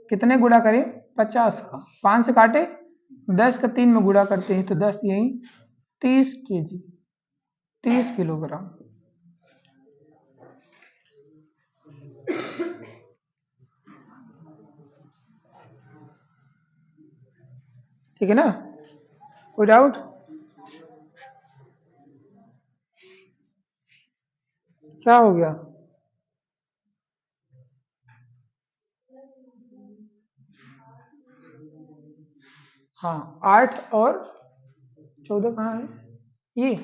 कितने गुणा करें 50 का, 5 से काटे 10 का 3 में गुणा करते हैं तो 10 यही 30 kg, 30 किलोग्राम। ठीक है ना, कोई डाउट। क्या हो गया, हाँ 8 और 14 कहाँ है, ये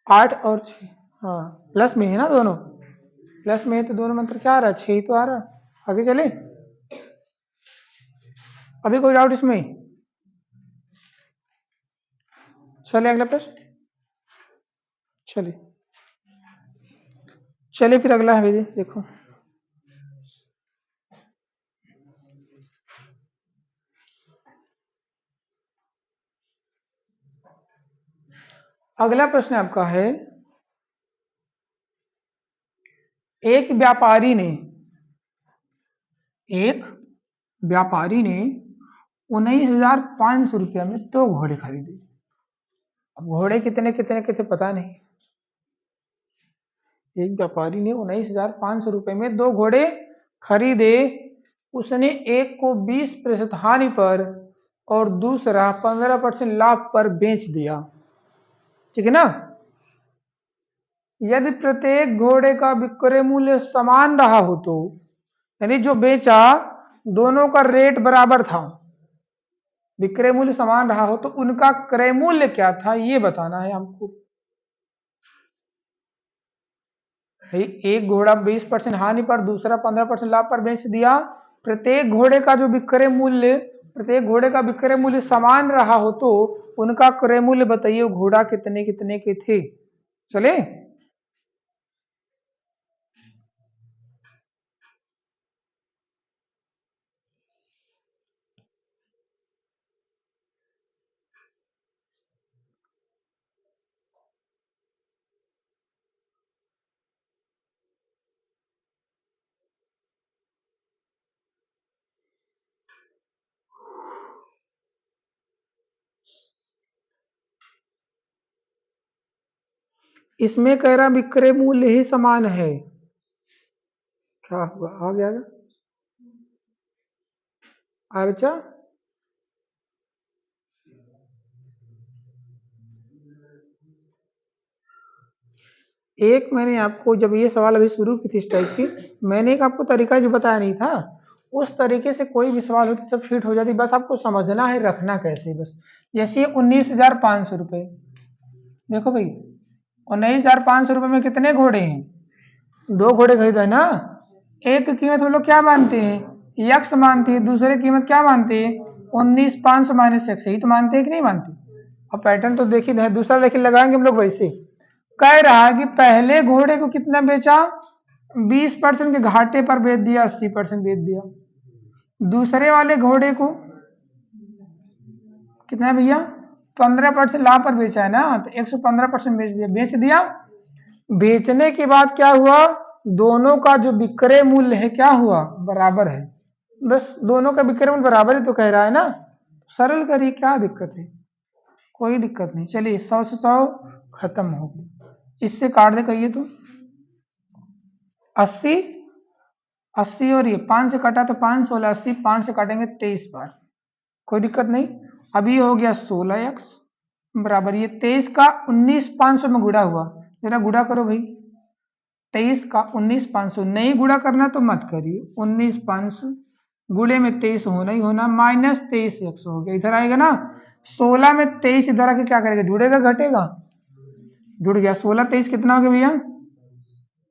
8 और 6, हाँ प्लस में है ना दोनों, प्लस में है तो दोनों मंत्र क्या आ रहा है, 6 ही तो आ रहा है। आगे चले, अभी कोई डाउट इसमें, चले अगला प्रश्न, चलिए चलिए फिर अगला है भैया, देखो अगला प्रश्न आपका है, एक व्यापारी ने 19,500 रुपया में 2 घोड़े खरीदे। अब घोड़े कितने कितने के थे पता नहीं, एक व्यापारी ने 19,500 रुपये में 2 घोड़े खरीदे। उसने एक को 20% हानि पर और दूसरा 15% लाभ पर बेच दिया, ठीक है ना। यदि प्रत्येक घोड़े का विक्रय मूल्य समान रहा हो तो, यानी जो बेचा दोनों का रेट बराबर था, विक्रय मूल्य समान रहा हो तो उनका क्रय मूल्य क्या था ये बताना है हमको। एक घोड़ा 20% हानि पर दूसरा 15% लाभ पर बेच दिया। प्रत्येक घोड़े का जो विक्रय मूल्य, प्रत्येक घोड़े का विक्रय मूल्य समान रहा हो तो उनका क्रय मूल्य बताइए, घोड़ा कितने कितने के थे। चले, इसमें कह रहा विक्रय मूल्य ही समान है, क्या हुआ, आ गया आ बच्चा। एक मैंने आपको जब ये सवाल अभी शुरू की थी इस टाइप की, मैंने एक आपको तरीका जो बताया नहीं था, उस तरीके से कोई भी सवाल होती सब फिट हो जाती, बस आपको समझना है रखना कैसे। बस जैसे 19,500 रुपये, देखो भाई 19,500 रुपये में कितने घोड़े हैं, 2 घोड़े खरीदा है ना। एक की कीमत हम लोग क्या मानते हैं, यक्स मानते हैं, दूसरे कीमत क्या मानते हैं 19,500 माइनस एक्स, यही तो मानते हैं कि नहीं मानते। अब पैटर्न तो देखिए है, दूसरा देखिए लगाएंगे हम लोग वैसे। कह रहा है कि पहले घोड़े को कितना बेचा, 20% के घाटे पर बेच दिया, 80% बेच दिया। दूसरे वाले घोड़े को कितना भैया 15% लाभ पर बेचा है ना, तो 115% बेच दिया, बेच दिया। बेचने के बाद क्या हुआ, दोनों का जो विक्रय मूल्य है क्या हुआ, बराबर है। बस दोनों का विक्रय मूल्य बराबर ही तो कह रहा है ना, सरल करिए, क्या दिक्कत है, कोई दिक्कत नहीं। चलिए 100 से 100 खत्म हो गई, इससे काट दे कहिए तो 80, 80 और ये 5 से काटा तो 5, 16, 80, 5 से काटेंगे 23 बार, कोई दिक्कत नहीं। अभी हो गया 16x बराबर ये 23 का 19,500 में गुड़ा हुआ, जरा गुड़ा करो भाई, 23 का 19,500, नहीं गुड़ा करना तो मत करिए, 19,500 गुड़े में 23 होना ही होना, माइनस 23x हो गया, इधर आएगा ना। 16 में 23 इधर आके क्या करेगा, जुड़ेगा घटेगा, जुड़ गया। 16 23 कितना हो गया भैया,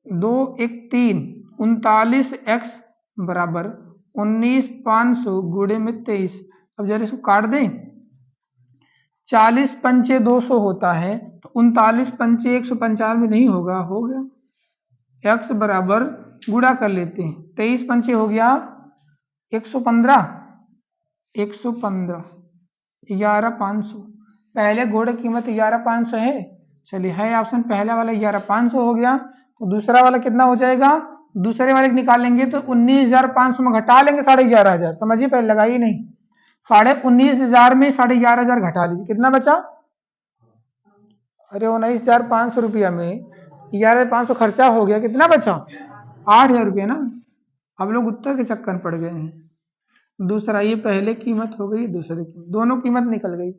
2 1 3, 39x बराबर 19,500 गुड़े में 23। अब जरा इसको काट दें, 40 पंचे 200 होता है, तो 39 पंचे 195 नहीं होगा, हो गया। x बराबर गुणा कर लेते हैं। 23 पंचे हो गया 115, 115, 11,500। पहले घोड़े की कीमत 11,500 है। चलिए है ऑप्शन पहला वाला 11,500 हो गया। तो दूसरा वाला कितना हो जाएगा? दूसरे वाले निकालेंगे तो 19,500 में घटा लेंगे 11,500। समझिए पहले लगाइए नहीं। 19,500 में 11,500 घटा लीजिए, कितना बचा? अरे 19,500 रुपया में 11,500 खर्चा हो गया, कितना बचा? 8,000 रुपया ना। अब लोग उत्तर के चक्कर में पड़ गए हैं। दूसरा ये पहले कीमत हो गई, दूसरे कीमत, दोनों कीमत निकल गई।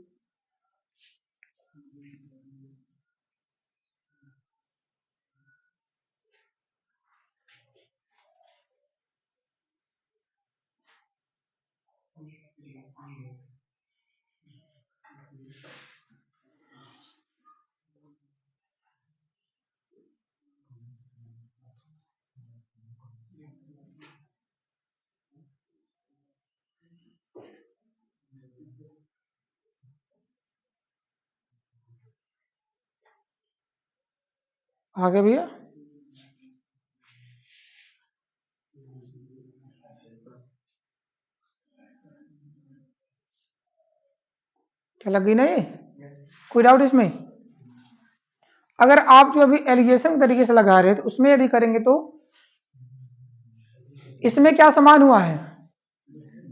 आगे भैया क्या लग गई ना ये? कोई डाउट इसमें? अगर आप जो अभी एलिगेशन तरीके से लगा रहे थे उसमें यदि करेंगे तो इसमें क्या समान हुआ है?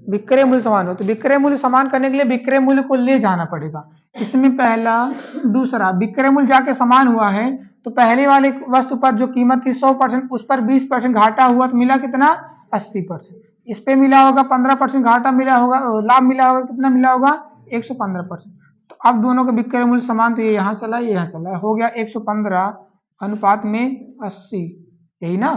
विक्रय मूल्य समान हो, तो विक्रय मूल्य समान करने के लिए विक्रय मूल्य को ले जाना पड़ेगा। इसमें पहला दूसरा विक्रय मूल्य जाके समान हुआ है, तो पहले वाले वस्तु पर जो कीमत थी 100%, उस पर 20% घाटा हुआ तो मिला कितना? 80%। इस पे मिला होगा 15% घाटा मिला होगा, लाभ मिला होगा, कितना मिला होगा? 115%। तो अब दोनों का विक्रय मूल्य समान, तो ये यहाँ चला, ये यहाँ चला, हो गया 115 अनुपात में 80, यही ना।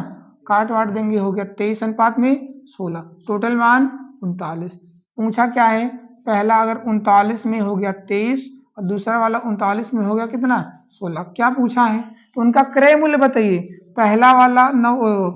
काट वाट देंगे, हो गया 23 अनुपात में 16, टोटल मान 39। पूछा क्या है? पहला अगर 39 में हो गया 23 और दूसरा वाला 39 में हो गया कितना? 16। क्या पूछा है? तो उनका क्रय मूल्य बताइए। पहला वाला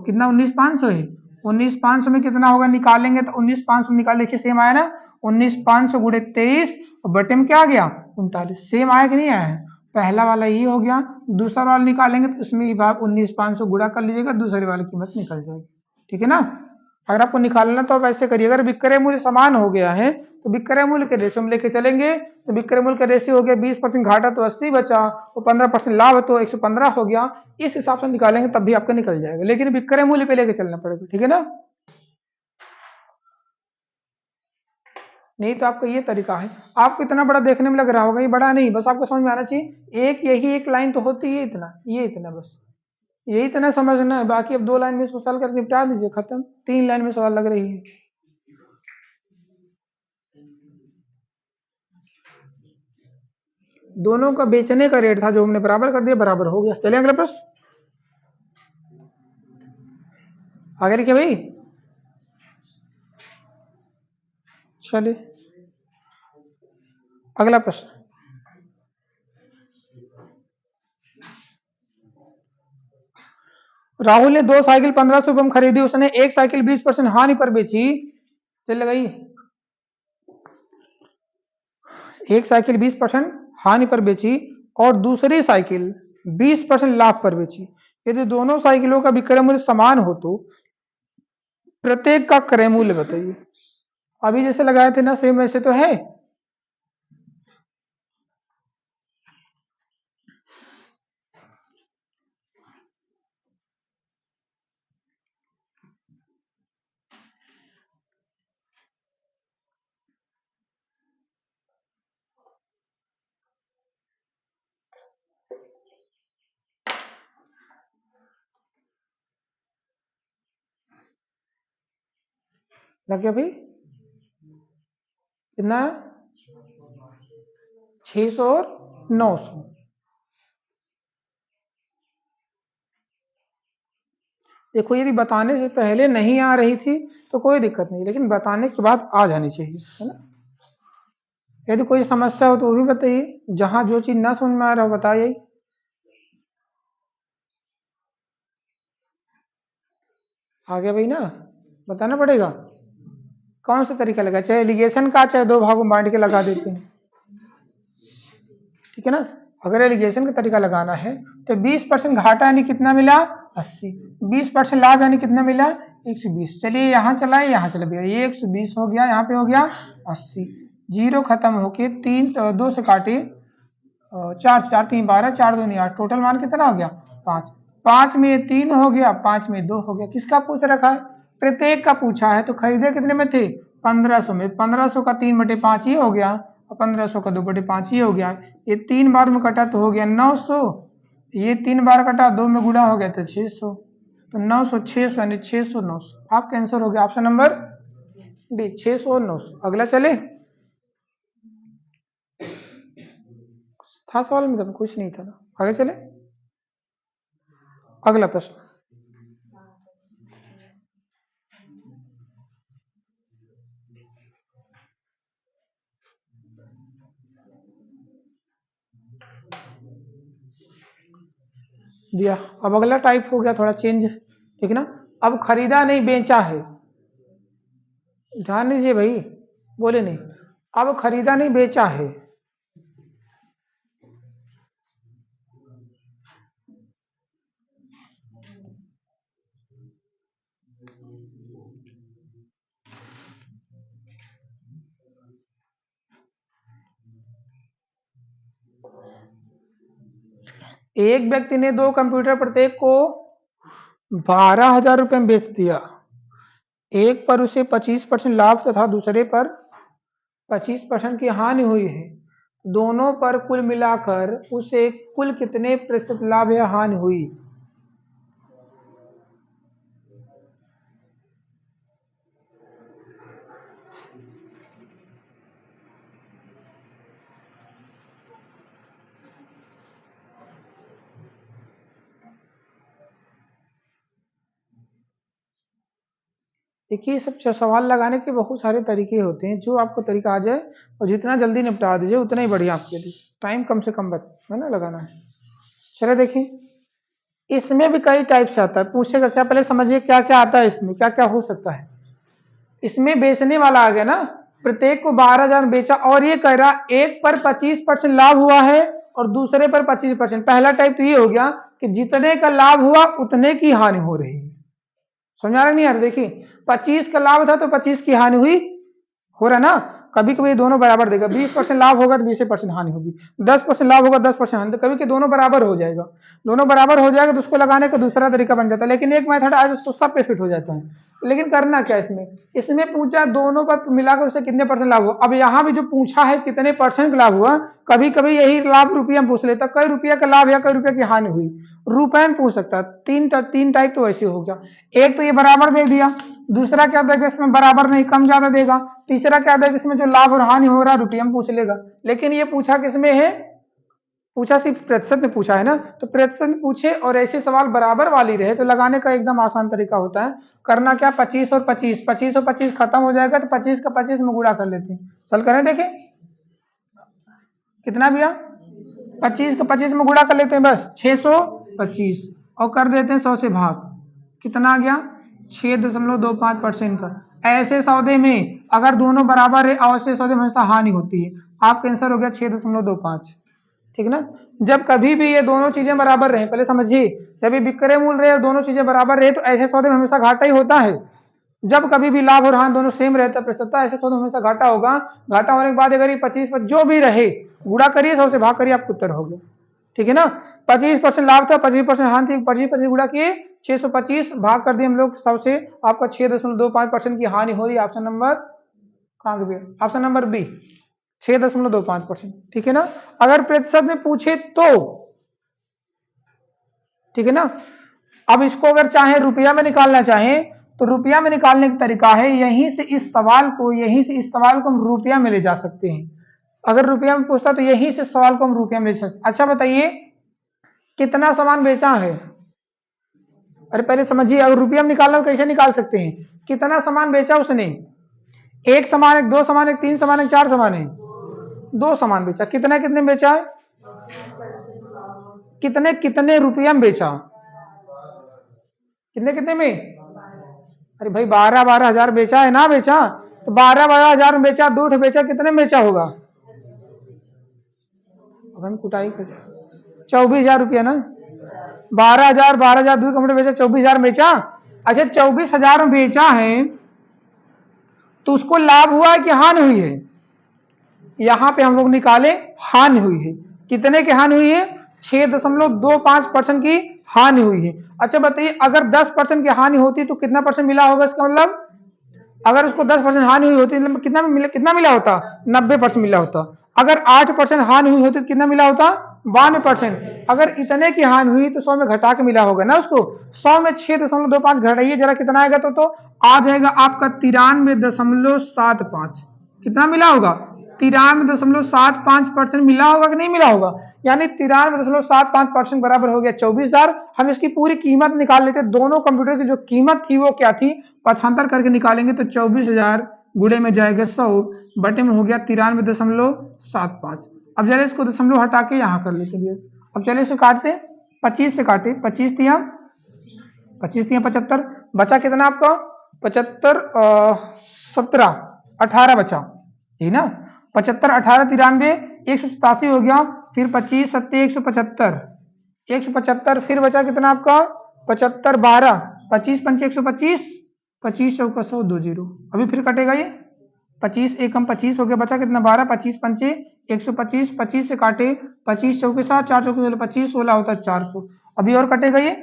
कितना? 19,500 है। 19,500 में कितना होगा निकालेंगे तो 19,500 निकाल, देखिए सेम आया ना। 19,500 गुणे 23 और बटे में क्या आ गया? 39। सेम आया कि नहीं आया है? पहला वाला ये हो गया। दूसरा वाला निकालेंगे तो उसमें भाग 19,500 गुणा कर लीजिएगा, दूसरे वाली कीमत निकल जाएगी। ठीक है ना। अगर आपको निकालना तो आप ऐसे करिए, अगर विक्रय मूल्य समान हो गया है तो विक्रय मूल्य के रेशियो में लेके चलेंगे। तो विक्रय मूल्य का रेशियो हो गया 20% घाटा तो 80 बचा, और 15% लाभ तो 115 हो गया। इस हिसाब से निकालेंगे तब भी आपका निकल जाएगा, लेकिन विक्रय मूल्य पे लेके चलना पड़ेगा। ठीक है ना। नहीं तो आपका ये तरीका है। आपको इतना बड़ा देखने में लग रहा होगा, ये बड़ा नहीं, बस आपको समझ में आना चाहिए। यही एक लाइन तो होती है, इतना, ये इतना, बस यही इतना समझना है। बाकी अब 2 लाइन में इसको सवाल करके निपटा दीजिए, खत्म। 3 लाइन में सवाल लग रही है। दोनों का बेचने का रेट था जो हमने बराबर कर दिया, बराबर हो गया। चलिए अगला प्रश्न आगे लिखिए भाई। चलिए अगला प्रश्न, राहुल ने 2 साइकिल 1500 रुपये में खरीदी, उसने एक साइकिल 20% हानि पर बेची। चल लगाइए, एक साइकिल 20% हानि पर बेची और दूसरी साइकिल 20% लाभ पर बेची। यदि दोनों साइकिलों का विक्रय मूल्य समान हो तो प्रत्येक का क्रय मूल्य बताइए। अभी जैसे लगाए थे ना, सेम वैसे तो है। लग गया भाई? कितना? 600 और 900। देखो यदि बताने से पहले नहीं आ रही थी तो कोई दिक्कत नहीं, लेकिन बताने के बाद आ जानी चाहिए, है ना। यदि कोई समस्या हो तो वो भी बताइए, जहां जो चीज ना समझ में आ रहा हो बताइए। आ गया भाई ना, बताना पड़ेगा। कौन सा तरीका लगा, चाहे एलिगेशन का, चाहे 2 भागों में बांट के लगा देते हैं। ठीक है ना। अगर एलिगेशन का तरीका लगाना है तो 20% घाटा यानी कितना मिला? 80। 20% लाभ यानी कितना मिला? 120। चलिए यहाँ चलाए, यहाँ चला भैया, ये 120 हो गया, यहाँ पे हो गया 80। जीरो खत्म होके 3 2 से काटे, 4 4 3 12, 4 2 8, टोटल मान कितना हो गया? 5। 5 में 3 हो गया, 5 में 2 हो गया। किसका पूछ रखा है? प्रत्येक का पूछा है। तो खरीदे कितने में थे? 1500 में। 1500 का 3/5 ही हो गया, और 1500 का 2/5 ही हो गया। ये 3 बार में कटा तो हो गया 900, ये 3 बार कटा, 2 में गुणा हो गया तो 600। तो 900 600 यानी 600 900। आपका आंसर हो गया ऑप्शन नंबर डी, 600 और 900। अगला चले, था सवाल में तो कुछ नहीं था ना, आगे चले। अगला प्रश्न, दिया। अब अगला टाइप हो गया थोड़ा चेंज, ठीक ना। अब खरीदा नहीं बेचा है, ध्यान दीजिए भाई, बोले नहीं। अब खरीदा नहीं बेचा है, एक व्यक्ति ने 2 कंप्यूटर प्रत्येक को 12,000 रुपए में बेच दिया। एक पर उसे 25% लाभ तथा दूसरे पर 25% की हानि हुई है। दोनों पर कुल मिलाकर उसे कुल कितने प्रतिशत लाभ या हानि हुई? देखिए, सब सवाल लगाने के बहुत सारे तरीके होते हैं, जो आपको तरीका आ जाए और जितना जल्दी निपटा दीजिए उतना ही बढ़िया आपके लिए। टाइम कम से कम है ना लगाना है। चलो देखिए, इसमें भी कई टाइप से आता है। पूछेगा क्या, पहले समझिए क्या क्या आता है इसमें, क्या क्या हो सकता है। इसमें बेचने वाला आ गया ना, प्रत्येक को 12,000 बेचा, और ये कह रहा एक पर 25% लाभ हुआ है और दूसरे पर 25%। पहला टाइप तो ये हो गया कि जितने का लाभ हुआ उतने की हानि हो रही है। समझा रहे नहीं यार? देखिए, 25 का लाभ था तो 25 की हानि हुई, हो रहा ना। कभी कभी दोनों बराबर देगा, 20% लाभ होगा तो 20% हानि होगी, 10% लाभ होगा 10% हानि, तो कभी के दोनों बराबर हो जाएगा। दोनों बराबर हो जाएगा तो उसको लगाने का दूसरा तरीका बन जाता है। लेकिन एक मेथड आज तो सब पे फिट हो जाता है। लेकिन करना क्या इसमें, इसमें पूछा दोनों पर मिलाकर उसे कितने परसेंट लाभ हुआ। अब यहाँ भी जो पूछा है कितने परसेंट लाभ हुआ, कभी कभी यही लाभ रुपया में पूछ लेता, कई रुपया का लाभ या कई रुपया की हानि हुई, रुपए में पूछ सकता है। तीन टाइप तो ऐसे हो गया। एक तो ये बराबर दे दिया, दूसरा क्या देगा इसमें बराबर नहीं कम ज्यादा देगा, तीसरा क्या देगा इसमें जो लाभ और हानि हो रहा है रुपया में पूछ लेगा। लेकिन ये पूछा किसमें है, पूछा सिर्फ प्रतिशत में पूछा है ना, तो प्रतिशत में पूछे और ऐसे सवाल बराबर वाली रहे तो लगाने का एकदम आसान तरीका होता है। करना क्या, 25 और 25, 25 और 25 खत्म हो जाएगा तो 25 का 25 में गुणा कर लेते हैं। चल करें देखें कितना भैया, 25 का 25 में गुणा कर लेते हैं, बस 625, और कर देते हैं 100 से भाग, कितना आ गया 6.25% का। ऐसे सौदे में अगर दोनों बराबर है और ऐसे सौदे में हमेशा हानि होती है। आपका आंसर हो गया 6.25, ठीक ना। जब कभी भी ये दोनों चीजें बराबर रहे, पहले समझिए, जब ये विक्रय मूल्य रहे और दोनों चीजें बराबर रहे तो ऐसे सौदे में हमेशा घाटा ही होता है। जब कभी भी लाभ और हानि दोनों सेम रहता है प्रतिशत, ऐसे सौदे में हमेशा घाटा होगा। घाटा होने के बाद अगर ये 25 पर जो भी रहे गुणा करिए, 100 से भाग करिए, आपको उत्तर हो गया, ठीक है ना। 25% लाभ था, 25% हानि थी, 25% गुणा किए, 625 भाग कर दिए हम लोग 100 से, आपका 6.25% की हानि हो रही है। ऑप्शन नंबर कहाँ गया, ऑप्शन नंबर बी, 6.25%, ठीक है ना। अगर प्रतिशत में पूछे तो, ठीक है ना। अब इसको अगर चाहे रुपया में निकालना चाहे तो रुपया में निकालने का तरीका है, यहीं से इस सवाल को हम रुपया में ले जा सकते हैं। अगर रुपया में पूछता तो यहीं से सवाल को हम रुपया में ले सकते। अच्छा बताइए, कितना सामान बेचा है, अरे पहले समझिए, अगर रुपया में निकालना हो कैसे निकाल सकते हैं, कितना सामान बेचा उसने, एक सामान है, दो सामान है, तीन सामान है, चार सामान है, दो सामान बेचा, कितना कितने में बेचा है, कितने कितने रुपया में बेचा, कितने कितने में, अरे भाई 12,000 बेचा है ना, बेचा तो 12,000 में बेचा, दो बेचा, कितने में बेचा होगा, अब हम कुटाई कर 24,000 रुपया ना, 12,000, 12,000 दूसरे कंप्यूटर बेचा, 24,000 बेचा। अच्छा 24,000 में बेचा है तो उसको लाभ हुआ है कि हानि हुई है? यहां पे हम लोग निकाले हानि हुई है। कितने की हानि हुई है? 6.25% की हानि हुई है। अच्छा बताइए अगर 10% की हानि होती तो कितना परसेंट मिला होगा? इसका मतलब अगर उसको 10% हानि हुई होती तो कितना मिला होता? 90% मिला होता। अगर 8% हानि हुई होती तो कितना मिला होता? 92%। अगर इतने की हानि हुई तो 100 में घटा के मिला होगा ना उसको। 100 में 6.25 घटाइए जरा कितना आएगा तो आ जाएगा आपका 93.75। कितना मिला होगा? 93.75% मिला होगा कि नहीं मिला होगा? यानी 93.75% बराबर हो गया 24,000। हम इसकी पूरी कीमत निकाल लेते, दोनों कंप्यूटर की जो कीमत थी वो क्या थी, पक्षांतर करके निकालेंगे तो 24,000 गुणे में जाएगा 100 बटे में हो गया 93.75। अब जरा इसको दशमलव हटा के यहाँ कर लेते हैं। अब चलिए इसको काटते, 25 से काटे, 25 तिया 75, बचा कितना आपका? 75, 17, 18 बचा, यही ना? 75, 18, 93, 187 हो गया। फिर 25 सत्ते 175, 175 फिर बचा कितना आपका? 75, 12, 25 पंचे 125, 25 चौका 100, 20। अभी फिर कटेगा ये 25 एकम 25 हो गया, बचा कितना? 12, 25 पंचे 125, 25 से काटे, 25 चौके 7, 4 चौके 25, 16 होता है 400। अभी और कटेगा ये,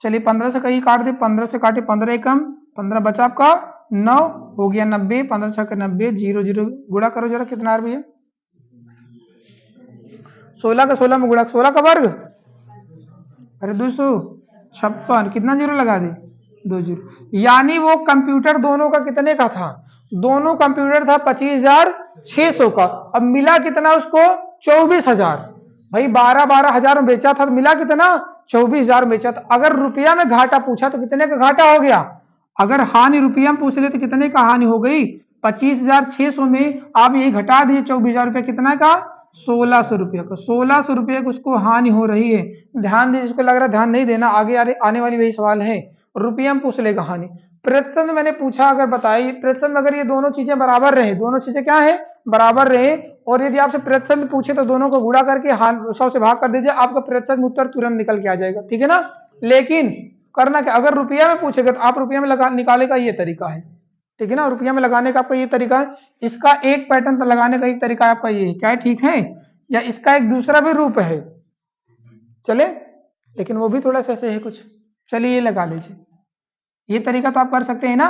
चलिए 15 से कहीं काट दे, 15 से काटे 15 एकम 15, बचा आपका 9 हो गया 90, 15 छक्के 90, 0 0 गुणा करो जरा कितना आ रहा भैया? 16 का 16 में गुणा, 16 का वर्ग, अरे 256, कितना जीरो लगा दे? 2 जीरो। यानी वो कंप्यूटर दोनों का कितने का था? दोनों कंप्यूटर था 25,600 का। अब मिला कितना उसको? 24,000। भाई 12,000 में बेचा था तो मिला कितना? 24,000 में बेचा था। अगर रुपया में घाटा पूछा तो कितने का घाटा हो गया? अगर हानि रुपया में पूछ ले तो कितने का हानि हो गई? 25,600 में आप यही घटा दिए 24,000 रुपया, कितना का? 1,600 रुपये का। 1,600 रुपये को उसको हानि हो रही है। ध्यान दीजिए, जिसको लग रहा है ध्यान नहीं देना, आगे आने वाली वही सवाल है। रुपया में पूछ लेगा हानि। प्रतिशत में मैंने पूछा, अगर बताइए प्रतिशत में अगर ये दोनों चीजें बराबर रहे, दोनों चीजें क्या है? बराबर रहे, और यदि आपसे प्रतिशत में पूछे तो दोनों को गुणा करके 100 से भाग कर दीजिए, आपका प्रतिशत में उत्तर तुरंत निकल के आ जाएगा, ठीक है ना? लेकिन करना क्या, अगर रुपया में पूछेगा तो आप रुपया में लगा निकाले का ये तरीका है, ठीक है ना? रुपया में लगाने का आपका ये तरीका है। इसका एक पैटर्न पर लगाने का एक तरीका आपका ये है, क्या है? ठीक है, या इसका एक दूसरा भी रूप है, चले, लेकिन वो भी थोड़ा सा ऐसे है कुछ। चलिए ये लगा लीजिए, ये तरीका तो आप कर सकते हैं ना,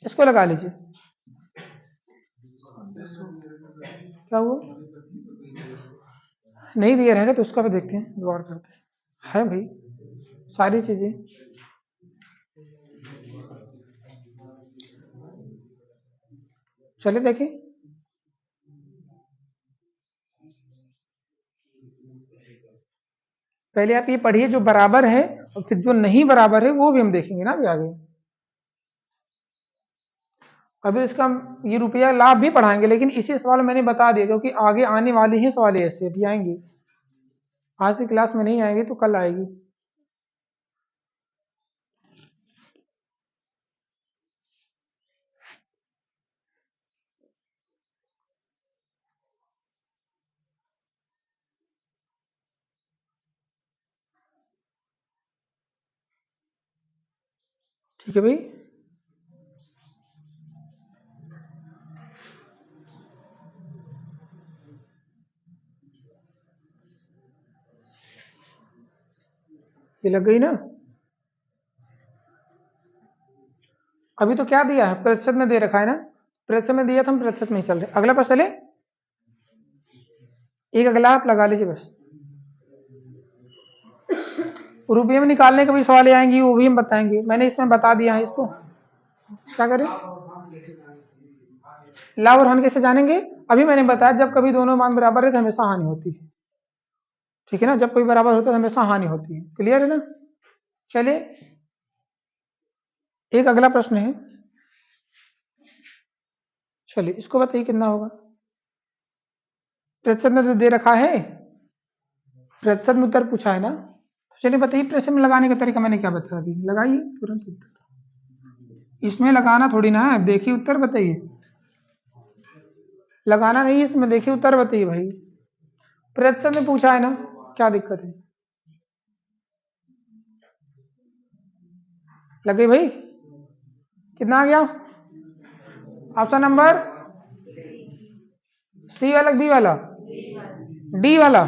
इसको लगा लीजिए। क्या हुआ? नहीं दिया रहेगा तो उसका भी देखते हैं, गौर करते हैं। है भाई सारी चीजें, चलिए देखिए। पहले आप ये पढ़िए जो बराबर है, और फिर जो नहीं बराबर है वो भी हम देखेंगे ना अभी आगे। अभी इसका ये रुपया लाभ भी पढ़ाएंगे, लेकिन इसी सवाल में मैंने बता दिया क्योंकि आगे आने वाले ही सवाल ऐसे भी आएंगे। आज की क्लास में नहीं आएंगे तो कल आएगी। ठीक है भाई, ये लग गई ना? अभी तो क्या दिया है? प्रतिशत में दे रखा है ना, प्रतिशत में दिया था, हम प्रतिशत में ही चल रहे। अगला पर चले, एक अगला आप लगा लीजिए बस। रुपये में निकालने के भी सवाल आएंगी, वो भी हम बताएंगे, मैंने इसमें बता दिया है। इसको क्या करें? लाभ और हानि कैसे जानेंगे? अभी मैंने बताया जब कभी दोनों मान बराबर है तो हमेशा हानि होती है, ठीक है ना? जब कोई बराबर होता है तो हमेशा हानि होती है, क्लियर है ना? चलिए एक अगला प्रश्न है, चलिए इसको बताइए कितना होगा। प्रतिशत में तो दे रखा है, प्रतिशत में उत्तर पूछा है ना, तो चलिए बताइए प्रतिशत में लगाने का तरीका मैंने क्या बता दी, लगाइए तुरंत उत्तर। इसमें लगाना थोड़ी ना है, देखिए उत्तर बताइए, लगाना नहीं है इसमें, देखिए उत्तर बताइए भाई। प्रतिशत में पूछा है ना, क्या दिक्कत है? लग गई भाई? कितना आ गया? ऑप्शन नंबर सी वाला, बी वाला, डी वाला।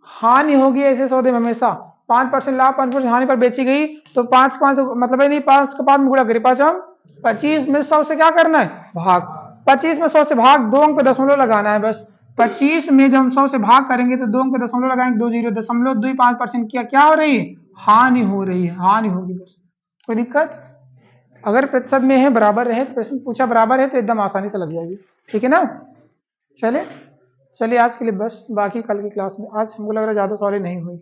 हानि होगी ऐसे सौदे में हमेशा। 5% लाभ 5% हानि पर बेची गई तो 5 मतलब है नहीं, 5 के 5 में गुणा करें, 5 हम 25 में 100 से क्या करना है? भाग। 25 में 100 से भाग, 2 अंक पे दशमलव लगाना है बस। 25 में जब हम 100 से भाग करेंगे तो 2 अंक पे दशमलव लगाएंगे, 2.05% क्या हो रही है? हानि हो रही है, हानि होगी बस। कोई दिक्कत? अगर प्रतिशत में है बराबर रहे, प्रश्न पूछा बराबर है तो एकदम आसानी से लग जाएगी। ठीक है ना? चलिए आज के लिए बस, बाकी कल की क्लास में। आज हमको लग रहा है ज़्यादा सवाल नहीं हुई।